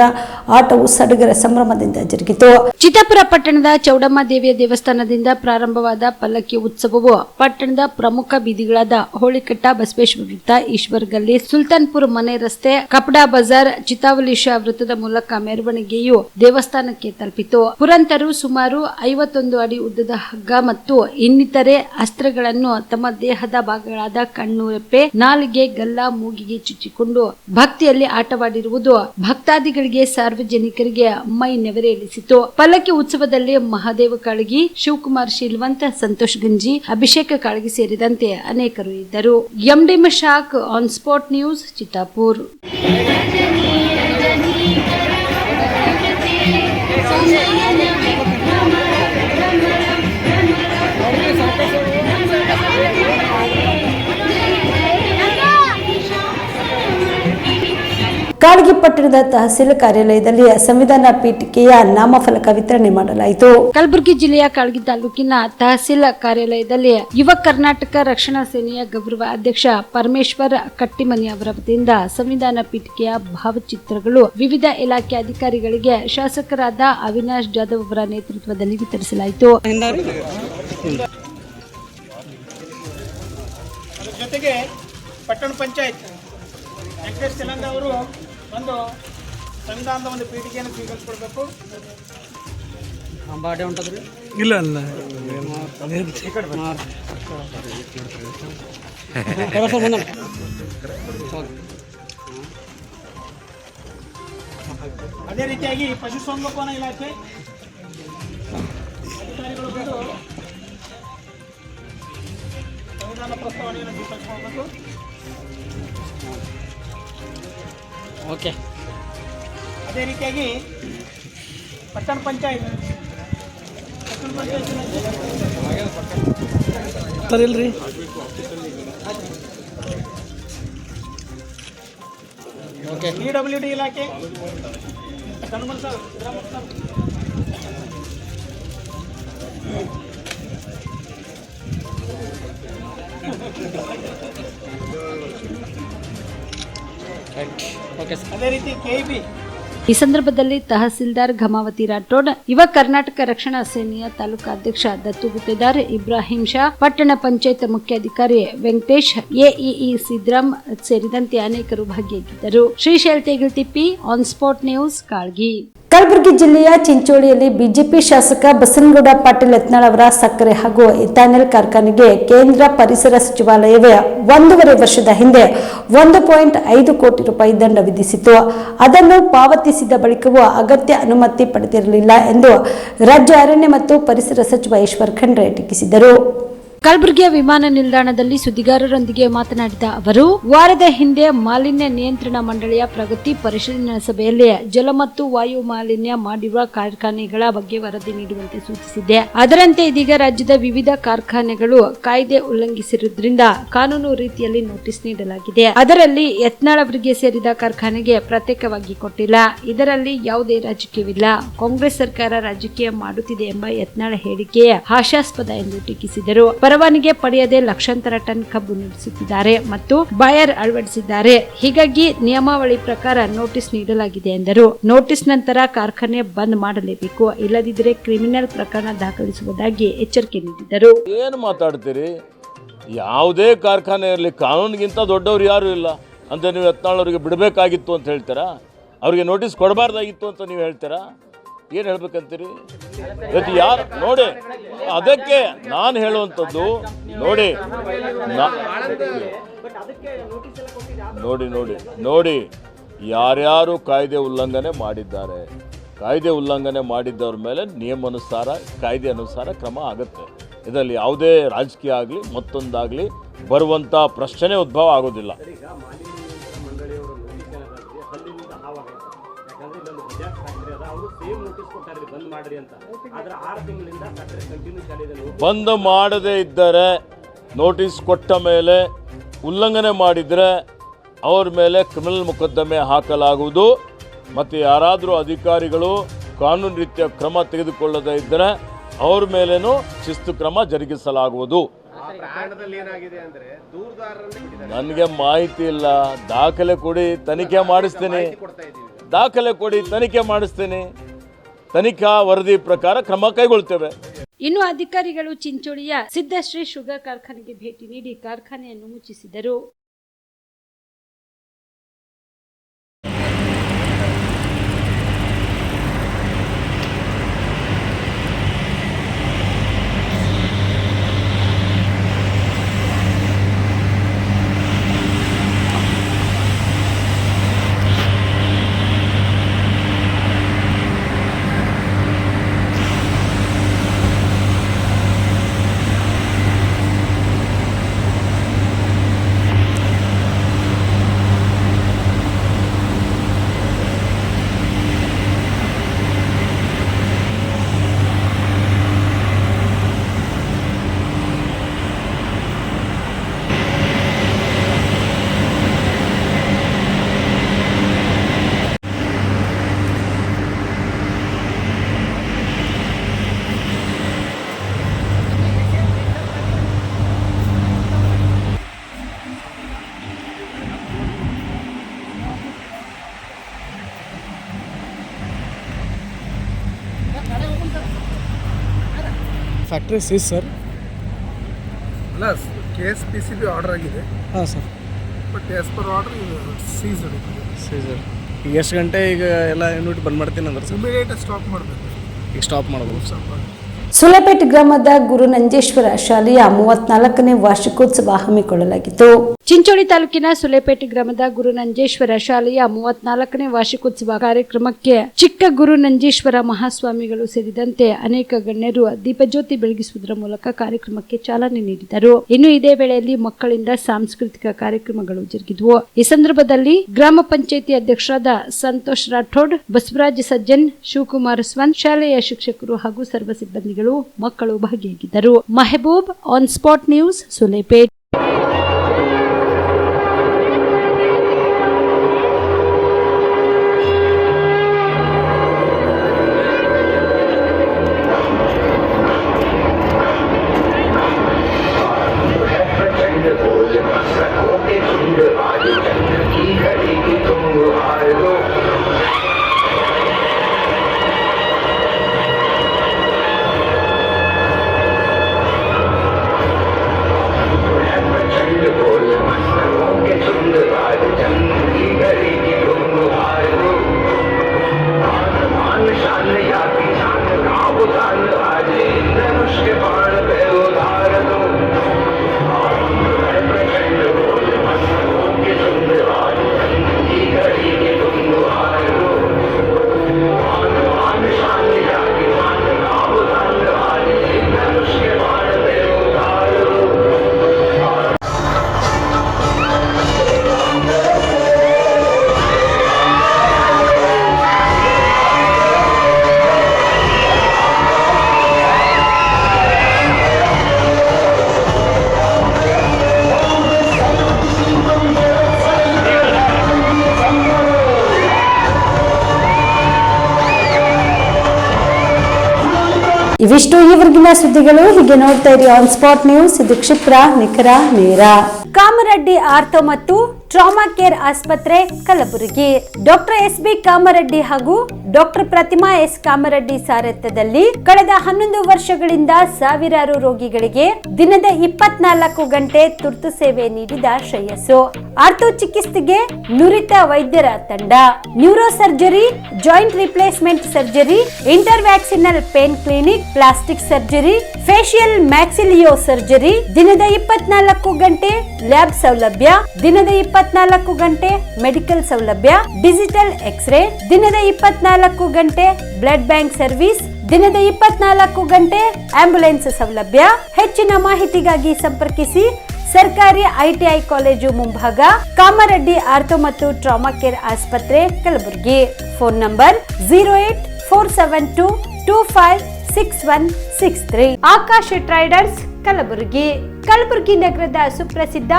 ಆಟವು ಸಡಗರ ಸಂಭ್ರಮದಿಂದ ಜರುಗಿತು. ಚಿತ್ತಾಪುರ ಪಟ್ಟಣದ ಚೌಡಮ್ಮ ದೇವಿಯ ದೇವಸ್ಥಾನದಿಂದ ಪ್ರಾರಂಭವಾದ ಪಲ್ಲಕ್ಕಿ ಉತ್ಸವವು ಪಟ್ಟಣದ ಪ್ರಮುಖ ಬೀದಿಗಳಾದ ಹೋಳಿಕಟ್ಟ, ಬಸವೇಶ್ವರ ವೃತ್ತ, ಈಶ್ವರ್ ಗಲ್ಲಿ, ಸುಲ್ತಾನ್ಪುರ್ ಮನೆ ರಸ್ತೆ, ಕಪಡಾ ಬಜಾರ್, ಚಿತಾವಲಿ ಶಾ ವೃತ್ತದ ಮೂಲಕ ಮೆರವಣಿಗೆಯು ದೇವಸ್ಥಾನಕ್ಕೆ ತಲುಪಿತು. ಪುರಂತರು ಸುಮಾರು 51 ಅಡಿ ಉದ್ದದ ಹಗ್ಗ ಮತ್ತು ಇನ್ನಿತರೆ ಅಸ್ತ್ರಗಳನ್ನು ತಮ್ಮ ದೇಹದ ಭಾಗಗಳಾದ ಕಣ್ಣು, ರೆಪ್ಪೆ, ನಾಲಿಗೆ, ಗಲ್ಲ, ಮೂಗಿಗೆ ಚುಚ್ಚಿಕೊಂಡು ಭಕ್ತಿಯಲ್ಲಿ ಆಟವಾಡಿರುವುದು ಭಕ್ತಾದಿಗಳಿಗೆ, ಸಾರ್ವಜನಿಕರಿಗೆ ಮೈ ನೆವರೇರಿಸಿತು. ಪಲ್ಲಕ್ಕಿ ಉತ್ಸವದಲ್ಲಿ ಮಹಾದೇವ ಕಾಳಗಿ, ಶಿವಕುಮಾರ್ ಶೀಲ್ವಂತ್, ಸಂತೋಷ್ ಗಂಜಿ, ಅಭಿಷೇಕ ಕಾಳಗಿ ಸೇರಿದಂತೆ ಅನೇಕರು ಇದ್ದರು. MD Mashak, on spot news, Chittapur. Kalagi ಪಟ್ಟಣದ ತಹಸೀಲ್ ಕಾರ್ಯಾಲಯದಲ್ಲಿ ಸಂವಿಧಾನ ಪೀಠಿಕೆಯ ನಾಮಫಲಕ ವಿತರಣೆ ಮಾಡಲಾಯಿತು. ಕಲಬುರಗಿ ಜಿಲ್ಲೆಯ ಕಾಳಗಿ ತಾಲೂಕಿನ ತಹಸೀಲ್ ಕಾರ್ಯಾಲಯದಲ್ಲಿ ಯುವ ಕರ್ನಾಟಕ ರಕ್ಷಣಾ ಸೇನೆಯ ಗೌರವ ಅಧ್ಯಕ್ಷ ಪರಮೇಶ್ವರ್ ಕಟ್ಟಿಮನಿ ಅವರ ವತಿಯಿಂದ ಸಂವಿಧಾನ ಪೀಠಿಕೆಯ ಭಾವಚಿತ್ರಗಳು ವಿವಿಧ ಇಲಾಖೆ ಅಧಿಕಾರಿಗಳಿಗೆ ಶಾಸಕರಾದ ಅವಿನಾಶ್ ಜಾಧವ್ ಅವರ ನೇತೃತ್ವದಲ್ಲಿ ವಿತರಿಸಲಾಯಿತು. ಜೊತೆಗೆ ಪಟ್ಟಣ ಪಂಚಾಯತ್ ವೆಂಕಟೇಶ್ ತೆಲಂಗ ಅವರು ಒಂದು ಸಂವಿಧಾನದ ಒಂದು ಪೀಠಿಕೆಯನ್ನು ಸ್ವೀಕರಿಸಿಕೊಡ್ಬೇಕು. ಬಾಡೆ ಉಂಟದ್ರಿ ಇಲ್ಲ ಅಲ್ಲ ಅದೇ ರೀತಿಯಾಗಿ ಪಶುಸಂಗೋಪನಾ ಇಲಾಖೆ ಅಧಿಕಾರಿಗಳು ಬಂದು ಸಂವಿಧಾನ ಪ್ರಸ್ತಾವನೆಯನ್ನು ಸ್ವೀಕರಿಸಿಕೊಳ್ಬೇಕು. ಓಕೆ. ಅದೇ ರೀತಿಯಾಗಿ ಪಟ್ಟಣ ಪಂಚಾಯತ್ ಇಲ್ರಿ ಓಕೆ. PWD ಇಲಾಖೆ ಕಣ್ಮಲ್ ಸರ್, ಅದೇ ರೀತಿ KEB. ಈ ಸಂದರ್ಭದಲ್ಲಿ ತಹಸೀಲ್ದಾರ್ ಘಮಾವತಿ ರಾಠೋಡ್, ಯುವ ಕರ್ನಾಟಕ ರಕ್ಷಣಾ ಸೇನೆಯ ತಾಲೂಕಾ ಅಧ್ಯಕ್ಷ ದತ್ತು ಗುತ್ತೇದಾರ್, ಇಬ್ರಾಹಿಂ ಶಾ, ಪಟ್ಟಣ ಪಂಚಾಯತ್ ಮುಖ್ಯಾಧಿಕಾರಿ ವೆಂಕಟೇಶ್, AEE ಸಿದ್ರಾಮ್ ಸೇರಿದಂತೆ ಅನೇಕರು ಭಾಗಿಯಾಗಿದ್ದರು. ಶ್ರೀಶೈಲ್ ತೇಗಲ್ ತಿಪ್ಪಿ, on spot news, Kalagi. Kalaburagi ಜಿಲ್ಲೆಯ ಚಿಂಚೋಳಿಯಲ್ಲಿ ಬಿಜೆಪಿ ಶಾಸಕ ಬಸನಗೌಡ ಪಾಟೀಲ್ ಯತ್ನಾಳ್ ಅವರ ಸಕ್ಕರೆ ಹಾಗೂ ಇಥಾನೆಲ್ ಕಾರ್ಖಾನೆಗೆ ಕೇಂದ್ರ ಪರಿಸರ ಸಚಿವಾಲಯವೇ 1.5 ವರ್ಷದ ಹಿಂದೆ 1.5 ಕೋಟಿ ರೂಪಾಯಿ ದಂಡ ವಿಧಿಸಿತು. ಅದನ್ನು ಪಾವತಿಸಿದ ಬಳಿಕವೂ ಅಗತ್ಯ ಅನುಮತಿ ಪಡೆದಿರಲಿಲ್ಲ ಎಂದು ರಾಜ್ಯ ಅರಣ್ಯ ಮತ್ತು ಪರಿಸರ ಸಚಿವ ಈಶ್ವರ್ ಖಂಡ್ರೆ ಟೀಕಿಸಿದರು. ಕಲಬುರಗಿಯ ವಿಮಾನ ನಿಲ್ದಾಣದಲ್ಲಿ ಸುದ್ದಿಗಾರರೊಂದಿಗೆ ಮಾತನಾಡಿದ ಅವರು, ವಾರದ ಹಿಂದೆ ಮಾಲಿನ್ಯ ನಿಯಂತ್ರಣ ಮಂಡಳಿಯ ಪ್ರಗತಿ ಪರಿಶೀಲನಾ ಸಭೆಯಲ್ಲಿ ಜಲ ಮತ್ತು ವಾಯು ಮಾಲಿನ್ಯ ಮಾಡಿರುವ ಕಾರ್ಖಾನೆಗಳ ಬಗ್ಗೆ ವರದಿ ನೀಡುವಂತೆ ಸೂಚಿಸಿದೆ. ಅದರಂತೆ ಇದೀಗ ರಾಜ್ಯದ ವಿವಿಧ ಕಾರ್ಖಾನೆಗಳು ಕಾಯ್ದೆ ಉಲ್ಲಂಘಿಸಿರುವುದರಿಂದ ಕಾನೂನು ರೀತಿಯಲ್ಲಿ ನೋಟಿಸ್ ನೀಡಲಾಗಿದೆ. ಅದರಲ್ಲಿ ಯತ್ನಾಳ್ ಅವರಿಗೆ ಸೇರಿದ ಕಾರ್ಖಾನೆಗೆ ಪ್ರತ್ಯೇಕವಾಗಿ ಕೊಟ್ಟಿಲ್ಲ. ಇದರಲ್ಲಿ ಯಾವುದೇ ರಾಜಕೀಯವಿಲ್ಲ. ಕಾಂಗ್ರೆಸ್ ಸರ್ಕಾರ ರಾಜಕೀಯ ಮಾಡುತ್ತಿದೆ ಎಂಬ ಯತ್ನಾಳ್ ಹೇಳಿಕೆ ಹಾಸ್ಯಾಸ್ಪದ ಎಂದು ಟೀಕಿಸಿದರು. ಪರವಾನಗಿ ಪಡೆಯದೆ ಲಕ್ಷಾಂತರ ಟನ್ ಕಬ್ಬು ನಡೆಸುತ್ತಿದ್ದಾರೆ ಮತ್ತು ಬಾಯರ್ ಅಳವಡಿಸಿದ್ದಾರೆ. ಹೀಗಾಗಿ ನಿಯಮಾವಳಿ ಪ್ರಕಾರ ನೋಟಿಸ್ ನೀಡಲಾಗಿದೆ ಎಂದರು. ನೋಟಿಸ್ ನಂತರ ಕಾರ್ಖಾನೆ ಬಂದ್ ಮಾಡಲೇಬೇಕು, ಇಲ್ಲದಿದ್ದರೆ ಕ್ರಿಮಿನಲ್ ಪ್ರಕರಣ ದಾಖಲಿಸುವುದಾಗಿ ಎಚ್ಚರಿಕೆ ನೀಡಿದರು. ಏನು ಮಾತಾಡ್ತೀರಿ? ಯಾವುದೇ ಕಾರ್ಖಾನೆ ಇರಲಿ, ಕಾನೂನಿಗಿಂತ ದೊಡ್ಡವರು ಯಾರು ಇಲ್ಲ ಅಂತ ನೀವು ಯತ್ನಾಳ್ ಅವರಿಗೆ ಬಿಡಬೇಕಾಗಿತ್ತು ಅಂತ ಹೇಳ್ತೀರಾ? ಅವರಿಗೆ ನೋಟಿಸ್ ಕೊಡಬಾರ್ದಾಗಿತ್ತು ಅಂತ ನೀವು ಹೇಳ್ತೀರಾ? ಏನು ಹೇಳ್ಬೇಕಂತೀರಿ? ಇವತ್ತು ಯಾರು ನೋಡಿ, ಅದಕ್ಕೆ ನಾನು ಹೇಳುವಂಥದ್ದು ನೋಡಿ ನೋಡಿ ನೋಡಿ ನೋಡಿ ಯಾರ್ಯಾರು ಕಾಯ್ದೆ ಉಲ್ಲಂಘನೆ ಮಾಡಿದ್ದಾರೆ, ಕಾಯ್ದೆ ಉಲ್ಲಂಘನೆ ಮಾಡಿದ್ದವ್ರ ಮೇಲೆ ನಿಯಮಾನುಸಾರ ಕಾಯ್ದೆ ಅನುಸಾರ ಕ್ರಮ ಆಗುತ್ತೆ. ಇದರಲ್ಲಿ ಯಾವುದೇ ರಾಜಕೀಯ ಆಗಲಿ ಮತ್ತೊಂದಾಗಲಿ ಬರುವಂಥ ಪ್ರಶ್ನೆ ಉದ್ಭವ ಆಗೋದಿಲ್ಲ. ಬಂದ್ ಮಾಡದೇ ಇದ್ದರೆ ನೋಟಿಸ್ ಕೊಟ್ಟ ಮೇಲೆ ಉಲ್ಲಂಘನೆ ಮಾಡಿದರೆ ಅವ್ರ ಮೇಲೆ ಕ್ರಿಮಿನಲ್ ಮೊಕದ್ದಮೆ ಹಾಕಲಾಗುವುದು ಮತ್ತು ಯಾರಾದರೂ ಅಧಿಕಾರಿಗಳು ಕಾನೂನು ರೀತಿಯ ಕ್ರಮ ತೆಗೆದುಕೊಳ್ಳದೇ ಇದ್ದರೆ ಅವ್ರ ಮೇಲೇನೂ ಶಿಸ್ತು ಕ್ರಮ ಜರುಗಿಸಲಾಗುವುದು. ನನಗೆ ಮಾಹಿತಿ ಇಲ್ಲ, ದಾಖಲೆ ಕೊಡಿ, ತನಿಖೆ ಮಾಡಿಸ್ತೀನಿ. ದಾಖಲೆ ಕೊಡಿ, ತನಿಖೆ ಮಾಡಿಸ್ತೀನಿ. ತನಿಖಾ ವರದಿ ಪ್ರಕಾರ ಕ್ರಮ ಕೈಗೊಳ್ತೇವೆ. ಇನ್ನು ಅಧಿಕಾರಿಗಳು ಚಿಂಚೋಳಿಯ ಸಿದ್ದಶ್ರೀ ಶುಗರ್ ಕಾರ್ಖಾನೆಗೆ ಭೇಟಿ ನೀಡಿ ಕಾರ್ಖಾನೆಯನ್ನು ಮುಚ್ಚಿಸಿದರು. Factory seize sir. ಅಲ್ಲ, KSPCB ಆರ್ಡರ್ ಆಗಿದೆ. ಹಾಂ sir. But as per order seize sir. ಈಗ ಎಷ್ಟು ಗಂಟೆ ಈಗ ಎಲ್ಲ ಯೂನಿಟ್ ಬಂದ್ ಮಾಡ್ತೀನಿ ಅಂದ್ರೆ ಸರ್? ಇಮಿಡಿಯೇಟ್ ಸ್ಟಾಪ್ ಮಾಡಬೇಕು. ಈಗ ಸ್ಟಾಪ್ ಮಾಡ್ಬೋದು. ಸುಲೇಪೇಟ್ ಗ್ರಾಮದ ಗುರು ನಂಜೇಶ್ವರ ಶಾಲೆಯ 34ನೇ ವಾರ್ಷಿಕೋತ್ಸವ ಹಮ್ಮಿಕೊಳ್ಳಲಾಗಿತ್ತು. ಚಿಂಚೋಳಿ ತಾಲೂಕಿನ ಸುಲೇಪೇಟ್ ಗ್ರಾಮದ ಗುರು ನಂಜೇಶ್ವರ ಶಾಲೆಯ 34ನೇ ವಾರ್ಷಿಕೋತ್ಸವ ಕಾರ್ಯಕ್ರಮಕ್ಕೆ ಚಿಕ್ಕ ಗುರು ನಂಜೇಶ್ವರ ಮಹಾಸ್ವಾಮಿಗಳು ಸೇರಿದಂತೆ ಅನೇಕ ಗಣ್ಯರು ದೀಪಜ್ಯೋತಿ ಬೆಳಗಿಸುವುದರ ಮೂಲಕ ಕಾರ್ಯಕ್ರಮಕ್ಕೆ ಚಾಲನೆ ನೀಡಿದರು. ಇನ್ನು ಇದೇ ವೇಳೆಯಲ್ಲಿ ಮಕ್ಕಳಿಂದ ಸಾಂಸ್ಕೃತಿಕ ಕಾರ್ಯಕ್ರಮಗಳು ಜರುಗಿದವು. ಈ ಸಂದರ್ಭದಲ್ಲಿ ಗ್ರಾಮ ಪಂಚಾಯಿತಿ ಅಧ್ಯಕ್ಷರಾದ ಸಂತೋಷ್ ರಾಠೋಡ್, ಬಸವರಾಜ್ ಸಜ್ಜನ್, ಶಿವಕುಮಾರ್ ಸ್ವಂತ್, ಶಾಲೆಯ ಶಿಕ್ಷಕರು ಹಾಗೂ ಸರ್ವ ಸಿಬ್ಬಂದಿಗಳು ಮಕ್ಕಳು ಭಾಗಿಯಾಗಿದ್ದರು. Mehboob, on spot news, Sulepet. ಇವಿಷ್ಟು ಈವರೆಗಿನ ಸುದ್ದಿಗಳು. ಹೀಗೆ ನೋಡ್ತಾ ಇರಿ ಆನ್ ಸ್ಪಾಟ್ ನ್ಯೂಸ್. ಇದು ಕ್ಷಿಪ್ರ, ನಿಖರ, ನೇರ. ಕಾಮರೆಡ್ಡಿ ಆರ್ಥೋ ಮತ್ತು ಟ್ರಾಮಾ ಕೇರ್ ಆಸ್ಪತ್ರೆ, Kalaburagi. Doctor S B Kamareddy ಹಾಗೂ ಡಾಕ್ಟರ್ ಪ್ರತಿಮಾ ಎಸ್ ಕಾಮರೆಡ್ಡಿ ಸಾರಥ್ಯದಲ್ಲಿ ಕಳೆದ 11 ವರ್ಷಗಳಿಂದ ಸಾವಿರಾರು ರೋಗಿಗಳಿಗೆ ದಿನದ 24 ಗಂಟೆ ತುರ್ತು ಸೇವೆ ನೀಡಿದ ಶ್ರೇಯಸ್ಸು. ಆರ್ಥೋ ಚಿಕಿತ್ಸೆಗೆ ನುರಿತ ವೈದ್ಯರ ತಂಡ, neuro surgery, joint replacement surgery, interventional pain clinic, plastic surgery, facial maxillo surgery, ದಿನದ 24 ಗಂಟೆ ಲ್ಯಾಬ್ ಸೌಲಭ್ಯ, ದಿನದ 24 ಗಂಟೆ ಮೆಡಿಕಲ್ ಸೌಲಭ್ಯ, ಡಿಜಿಟಲ್ ಎಕ್ಸ್ರೇ, ದಿನದ 24 ಗಂಟೆ ಬ್ಲಡ್ ಬ್ಯಾಂಕ್ ಸರ್ವಿಸ್, ದಿನದ 24 ಗಂಟೆ ಆಂಬ್ಯುಲೆನ್ಸ್ ಸೌಲಭ್ಯ. ಹೆಚ್ಚಿನ ಮಾಹಿತಿಗಾಗಿ ಸಂಪರ್ಕಿಸಿ ಸರ್ಕಾರಿ ITI ಕಾಲೇಜು ಮುಂಭಾಗ, ಕಾಮರೆಡ್ಡಿ ಆರ್ಥೋ ಮತ್ತು ಟ್ರಾಮಾ ಕೇರ್ ಆಸ್ಪತ್ರೆ, Kalaburagi. Phone number 08 472256163. Akash traders Kalaburagi. Kalaburagi ನಗರದ ಸುಪ್ರಸಿದ್ಧ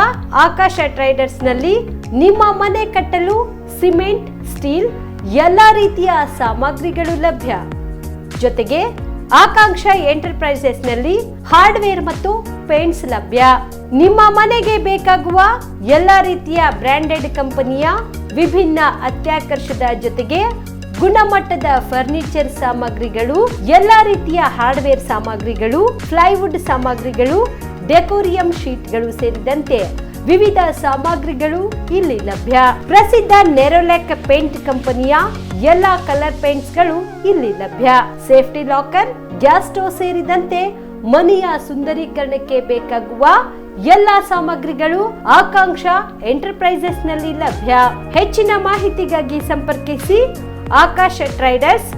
ಆಕಾಶ ಟ್ರೇಡರ್ಸ್ ನಲ್ಲಿ ನಿಮ್ಮ ಮನೆ ಕಟ್ಟಲು ಸಿಮೆಂಟ್, ಸ್ಟೀಲ್ ಎಲ್ಲಾ ರೀತಿಯ ಸಾಮಗ್ರಿಗಳು ಲಭ್ಯ. ಜೊತೆಗೆ ಆಕಾಂಕ್ಷ ಎಂಟರ್ಪ್ರೈಸಸ್ ನಲ್ಲಿ ಹಾರ್ಡ್ವೇರ್ ಮತ್ತು ಪೇಂಟ್ಸ್ ಲಭ್ಯ. ನಿಮ್ಮ ಮನೆಗೆ ಬೇಕಾಗುವ ಎಲ್ಲಾ ರೀತಿಯ ಬ್ರಾಂಡೆಡ್ ಕಂಪನಿಯ ವಿಭಿನ್ನ ಅತ್ಯಾಕರ್ಷದ ಜೊತೆಗೆ ಗುಣಮಟ್ಟದ ಫರ್ನಿಚರ್ ಸಾಮಗ್ರಿಗಳು, ಎಲ್ಲಾ ರೀತಿಯ ಹಾರ್ಡ್ವೇರ್ ಸಾಮಗ್ರಿಗಳು, ಪ್ಲೈವುಡ್ ಸಾಮಗ್ರಿಗಳು, ಡೆಕೋರಿಯಂ ಶೀಟ್ಗಳು ಸೇರಿದಂತೆ ವಿವಿಧ ಸಾಮಗ್ರಿಗಳು ಇಲ್ಲಿ ಲಭ್ಯ. ಪ್ರಸಿದ್ಧ ನೆರೋಲೆಕ್ ಪೇಂಟ್ ಕಂಪನಿಯ ಎಲ್ಲಾ ಕಲರ್ ಪೇಂಟ್ಸ್ ಗಳು ಇಲ್ಲಿ ಲಭ್ಯ. ಸೇಫ್ಟಿ ಲಾಕರ್, ಗ್ಯಾಸ್ ಸ್ಟೋವ್ ಸೇರಿದಂತೆ ಮನೆಯ ಸುಂದರೀಕರಣಕ್ಕೆ ಬೇಕಾಗುವ ಎಲ್ಲಾ ಸಾಮಗ್ರಿಗಳು ಆಕಾಂಕ್ಷ ಎಂಟರ್ಪ್ರೈಸಸ್ ನಲ್ಲಿ ಲಭ್ಯ. ಹೆಚ್ಚಿನ ಮಾಹಿತಿಗಾಗಿ ಸಂಪರ್ಕಿಸಿ ಆಕಾಶ ಟ್ರೇಡರ್ಸ್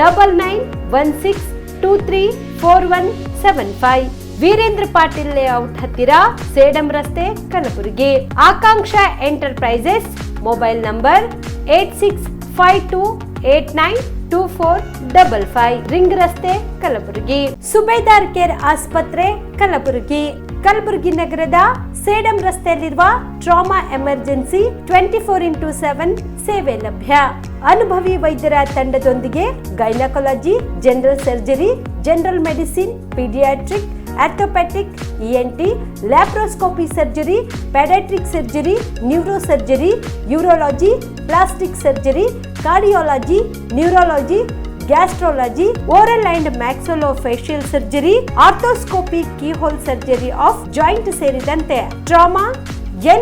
9916234175, ವೀರೇಂದ್ರ ಪಾಟೀಲ್ ಲೇಔಟ್ ಹತ್ತಿರ, ಸೇಡಂ ರಸ್ತೆ, ಕಲಬುರಗಿ. ಆಕಾಂಕ್ಷ ಎಂಟರ್ಪ್ರೈಸಸ್ ಮೊಬೈಲ್ ನಂಬರ್ 8652892455, ರಿಂಗ್ ರಸ್ತೆ, ಕಲಬುರಗಿ. ಸುಬೇದಾರ್ ಕೇರ್ ಆಸ್ಪತ್ರೆ ಕಲಬುರಗಿ. ಕಲಬುರಗಿ ನಗರದ ಸೇಡಂ ರಸ್ತೆಯಲ್ಲಿರುವ ಟ್ರಾಮಾ ಎಮರ್ಜೆನ್ಸಿ 24x7 ಸೇವೆ ಲಭ್ಯ. ಅನುಭವಿ ವೈದ್ಯರ ತಂಡದೊಂದಿಗೆ gynaecology, general surgery, general medicine, paediatric, orthopaedic, ENT, laparoscopy surgery, paediatric surgery, neuro surgery, urology, plastic surgery, cardiology, neurology, gastrology, oral and maxillofacial surgery, arthroscopy, keyhole surgery of joint ಸೇರಿದಂತೆ trauma,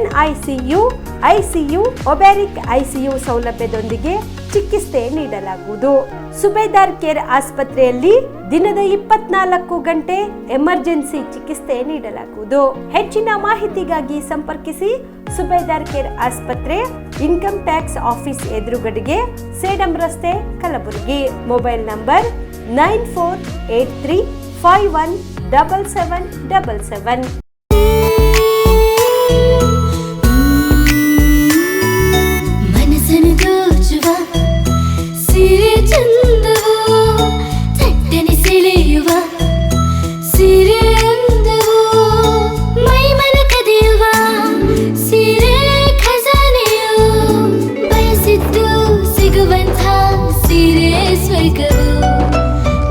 NICU, ICU, obstetric ICU ಸೌಲಭ್ಯದೊಂದಿಗೆ ಚಿಕಿತ್ಸೆ ನೀಡಲಾಗುವುದು. ಸುಬೇದಾರ್ care ಆಸ್ಪತ್ರೆಯಲ್ಲಿ ದಿನದ 24 ಗಂಟೆ emergency ಚಿಕಿತ್ಸೆ ನೀಡಲಾಗುವುದು. ಹೆಚ್ಚಿನ ಮಾಹಿತಿಗಾಗಿ ಸಂಪರ್ಕಿಸಿ ಸುಬೇದಾರ್ ಕೇರ್ ಆಸ್ಪತ್ರೆ, ಇನ್ಕಮ್ ಟ್ಯಾಕ್ಸ್ ಆಫೀಸ್ ಎದುರುಗಡೆಗೆ, ಸೇಡಂ ರಸ್ತೆ, ಕಲಬುರಗಿ. Mobile number 9483517777.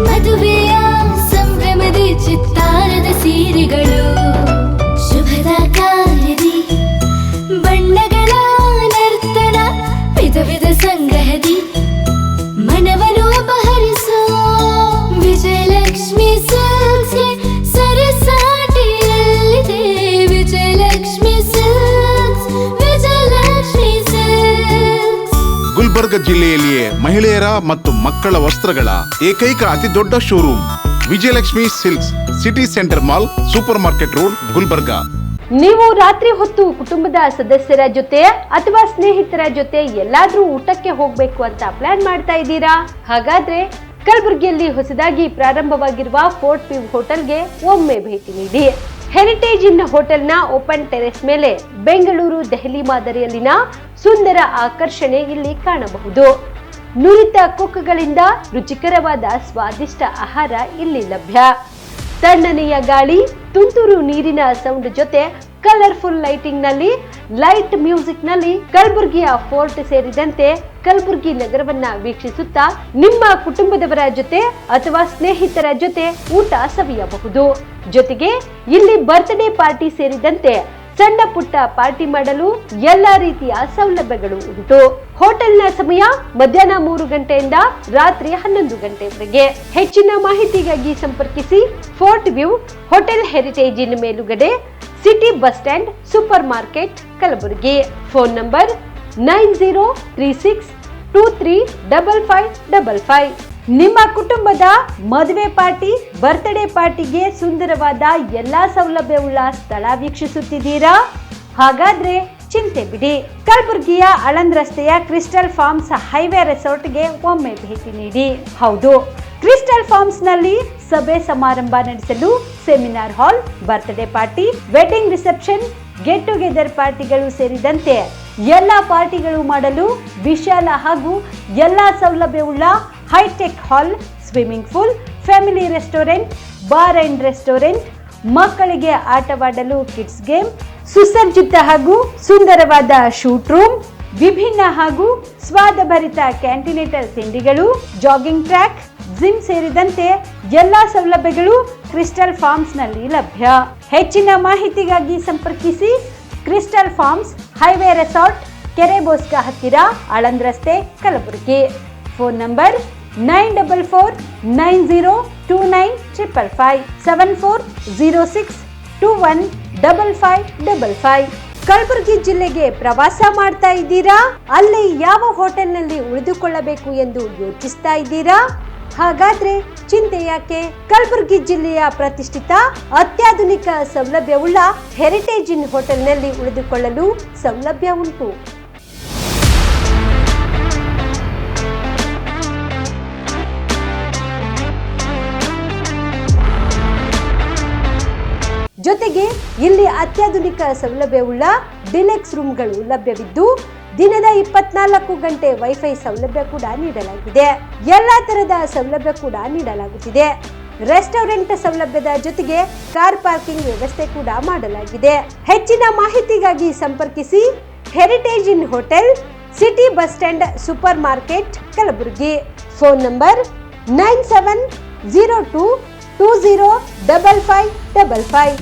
ಮದುವೆಯ ಸಂಭ್ರಮದ ಚಿತ್ತಾರದ ಸೀರೆಗಳು, ಶುಭದ ಕಾರ್ಯದಿ ಬಣ್ಣಗಳ ನರ್ತನ, ವಿಧ ವಿಧ ಸಂಗ್ರಹದಿ ಮನವನ್ನು ಅಪಹರಿಸೋ ವಿಜಯಲಕ್ಷ್ಮಿ ಸಿಲ್ಕ್ಸ್ ಸರಸಾಟಿಯಲ್ಲಿದೆ. Vijayalakshmi silks, Vijayalakshmi silks. ಗುಲ್ಬರ್ಗ ಜಿಲ್ಲೆಯಲ್ಲಿಯೇ ಮಹಿಳೆಯರ ಮತ್ತು ಮಕ್ಕಳ ವಸ್ತ್ರಗಳ ಏಕೈಕ ಅತಿ ದೊಡ್ಡ showroom Vijayalakshmi silks, city centre mall, super market road, Gulbarga. ನೀವು ರಾತ್ರಿ ಹೊತ್ತು ಕುಟುಂಬದ ಸದಸ್ಯರ ಜೊತೆ ಅಥವಾ ಸ್ನೇಹಿತರ ಜೊತೆ ಎಲ್ಲಾದ್ರೂ ಊಟಕ್ಕೆ ಹೋಗ್ಬೇಕು ಅಂತ ಪ್ಲಾನ್ ಮಾಡ್ತಾ ಇದ್ದೀರಾ? ಹಾಗಾದ್ರೆ ಕಲಬುರಗಿಯಲ್ಲಿ ಹೊಸದಾಗಿ ಪ್ರಾರಂಭವಾಗಿರುವ ಫೋರ್ಟ್ ವ್ಯೂ ಹೋಟೆಲ್ಗೆ ಒಮ್ಮೆ ಭೇಟಿ ನೀಡಿ. ಹೆರಿಟೇಜ್ ಇನ್ ಹೋಟೆಲ್ನ ಓಪನ್ ಟೆರೆಸ್ ಮೇಲೆ ಬೆಂಗಳೂರು, ದೆಹಲಿ ಮಾದರಿಯಲ್ಲಿನ ಸುಂದರ ಆಕರ್ಷಣೆ ಇಲ್ಲಿ ಕಾಣಬಹುದು. ನುರಿತ ಕುಕ್ಗಳಿಂದ ರುಚಿಕರವಾದ ಸ್ವಾದಿಷ್ಟ ಆಹಾರ ಇಲ್ಲಿ ಲಭ್ಯ. ತಣ್ಣನೆಯ ಗಾಳಿ, ತುಂತುರು ನೀರಿನ ಸೌಂಡ್ ಜೊತೆ ಕಲರ್ಫುಲ್ ಲೈಟಿಂಗ್ ನಲ್ಲಿ, ಲೈಟ್ ಮ್ಯೂಸಿಕ್ ನಲ್ಲಿ ಕಲಬುರಗಿಯ ಫೋರ್ಟ್ ಸೇರಿದಂತೆ ಕಲಬುರಗಿ ನಗರವನ್ನ ವೀಕ್ಷಿಸುತ್ತಾ ನಿಮ್ಮ ಕುಟುಂಬದವರ ಜೊತೆ ಅಥವಾ ಸ್ನೇಹಿತರ ಜೊತೆ ಊಟ ಸವಿಯಬಹುದು. ಜೊತೆಗೆ ಇಲ್ಲಿ ಬರ್ತ್ಡೇ ಪಾರ್ಟಿ ಸೇರಿದಂತೆ ಸಣ್ಣ ಪುಟ್ಟ ಪಾರ್ಟಿ ಮಾಡಲು ಎಲ್ಲಾ ರೀತಿಯ ಸೌಲಭ್ಯಗಳು ಉಂಟು. ಹೋಟೆಲ್ನ ಸಮಯ ಮಧ್ಯಾಹ್ನ 3 ಗಂಟೆಯಿಂದ ರಾತ್ರಿ 11 ಗಂಟೆವರೆಗೆ. ಹೆಚ್ಚಿನ ಮಾಹಿತಿಗಾಗಿ ಸಂಪರ್ಕಿಸಿ ಫೋರ್ಟ್ ವ್ಯೂ ಹೋಟೆಲ್, ಹೆರಿಟೇಜ್ ಇನ್ ಮೇಲುಗಡೆ, city bus stand, super market, Kalaburagi. Phone number 9036235555. ನಿಮ್ಮ ಕುಟುಂಬದ ಮದುವೆ ಪಾರ್ಟಿ, ಬರ್ತ್ಡೇ ಪಾರ್ಟಿಗೆ ಸುಂದರವಾದ ಎಲ್ಲಾ ಸೌಲಭ್ಯವುಳ್ಳ ಸ್ಥಳ ವೀಕ್ಷಿಸುತ್ತಿದ್ದೀರಾ? ಹಾಗಾದ್ರೆ ಚಿಂತೆ ಬಿಡಿ. ಕಲಬುರಗಿಯ ಆಳಂದ್ ರಸ್ತೆಯ ಕ್ರಿಸ್ಟಲ್ ಫಾರ್ಮ್ಸ್ ಹೈವೇ ರೆಸಾರ್ಟ್ಗೆ ಒಮ್ಮೆ ಭೇಟಿ ನೀಡಿ. ಹೌದು, ಕ್ರಿಸ್ಟಲ್ ಫಾರ್ಮ್ಸ್ ನಲ್ಲಿ ಸಭೆ ಸಮಾರಂಭ ನಡೆಸಲು seminar hall, birthday party, wedding reception, get together ಪಾರ್ಟಿಗಳು ಸೇರಿದಂತೆ ಎಲ್ಲ ಪಾರ್ಟಿಗಳು ಮಾಡಲು ವಿಶಾಲ ಹಾಗೂ ಎಲ್ಲಾ ಸೌಲಭ್ಯವುಳ್ಳ hi-tech hall, swimming pool, family restaurant, bar and restaurant, ಮಕ್ಕಳಿಗೆ ಆಟವಾಡಲು ಕಿಡ್ಸ್ ಗೇಮ್, ಸುಸಜ್ಜಿತ ಹಾಗೂ ಸುಂದರವಾದ ಶೂಟ್ ರೂಮ್, ವಿಭಿನ್ನ ಹಾಗೂ ಸ್ವಾದಭರಿತ ಕ್ಯಾಂಟಿನೇಟರ್ ತಿಂಡಿಗಳು, ಜಾಗಿಂಗ್ ಟ್ರ್ಯಾಕ್, ಜಿಮ್ ಸೇರಿದಂತೆ ಎಲ್ಲಾ ಸೌಲಭ್ಯಗಳು ಕ್ರಿಸ್ಟಲ್ ಫಾರ್ಮ್ಸ್ ನಲ್ಲಿ ಲಭ್ಯ. ಹೆಚ್ಚಿನ ಮಾಹಿತಿಗಾಗಿ ಸಂಪರ್ಕಿಸಿ ಕ್ರಿಸ್ಟಲ್ ಫಾರ್ಮ್ಸ್, ಹೈವೇ ರೆಸಾರ್ಟ್, ಕೆರೆಬೋಸ್ಕ ಹತ್ತಿರ, ಆಳಂದ್ ರಸ್ತೆ, ಕಲಬುರಗಿ. Phone number 9490295555 7406215555. ಕಲಬುರಗಿ ಜಿಲ್ಲೆಗೆ ಪ್ರವಾಸ ಮಾಡ್ತಾ ಇದ್ದೀರಾ? ಅಲ್ಲಿ ಯಾವ ಹೋಟೆಲ್ನಲ್ಲಿ ಉಳಿದುಕೊಳ್ಳಬೇಕು ಎಂದು ಯೋಚಿಸ್ತಾ ಇದ್ದೀರಾ? ಹಾಗಾದ್ರೆ ಚಿಂತೆ ಯಾಕೆ? ಕಲಬುರಗಿ ಜಿಲ್ಲೆಯ ಪ್ರತಿಷ್ಠಿತ ಅತ್ಯಾಧುನಿಕ ಸೌಲಭ್ಯವುಳ್ಳ ಹೆರಿಟೇಜ್ ಇನ್ ಹೋಟೆಲ್ನಲ್ಲಿ ಉಳಿದುಕೊಳ್ಳಲು ಸೌಲಭ್ಯ ಉಂಟು. ಜೊತೆಗೆ ಇಲ್ಲಿ ಅತ್ಯಾಧುನಿಕ ಸೌಲಭ್ಯವುಳ್ಳ ಡಿಲೆಕ್ಸ್ ರೂಮ್ಗಳು ಲಭ್ಯವಿದ್ದು ದಿನದ 24 ಗಂಟೆ ವೈಫೈ ಸೌಲಭ್ಯ ಕೂಡ ನೀಡಲಾಗಿದೆ. ಎಲ್ಲಾ ತರಹದ ಸೌಲಭ್ಯ ಕೂಡ ನೀಡಲಾಗುತ್ತಿದೆ. ರೆಸ್ಟೋರೆಂಟ್ ಸೌಲಭ್ಯದ ಜೊತೆಗೆ ಕಾರ್ ಪಾರ್ಕಿಂಗ್ ವ್ಯವಸ್ಥೆ ಕೂಡ ಮಾಡಲಾಗಿದೆ. ಹೆಚ್ಚಿನ ಮಾಹಿತಿಗಾಗಿ ಸಂಪರ್ಕಿಸಿ heritage inn hotel, city bus stand, super market, Kalaburagi. Phone number 9702205555.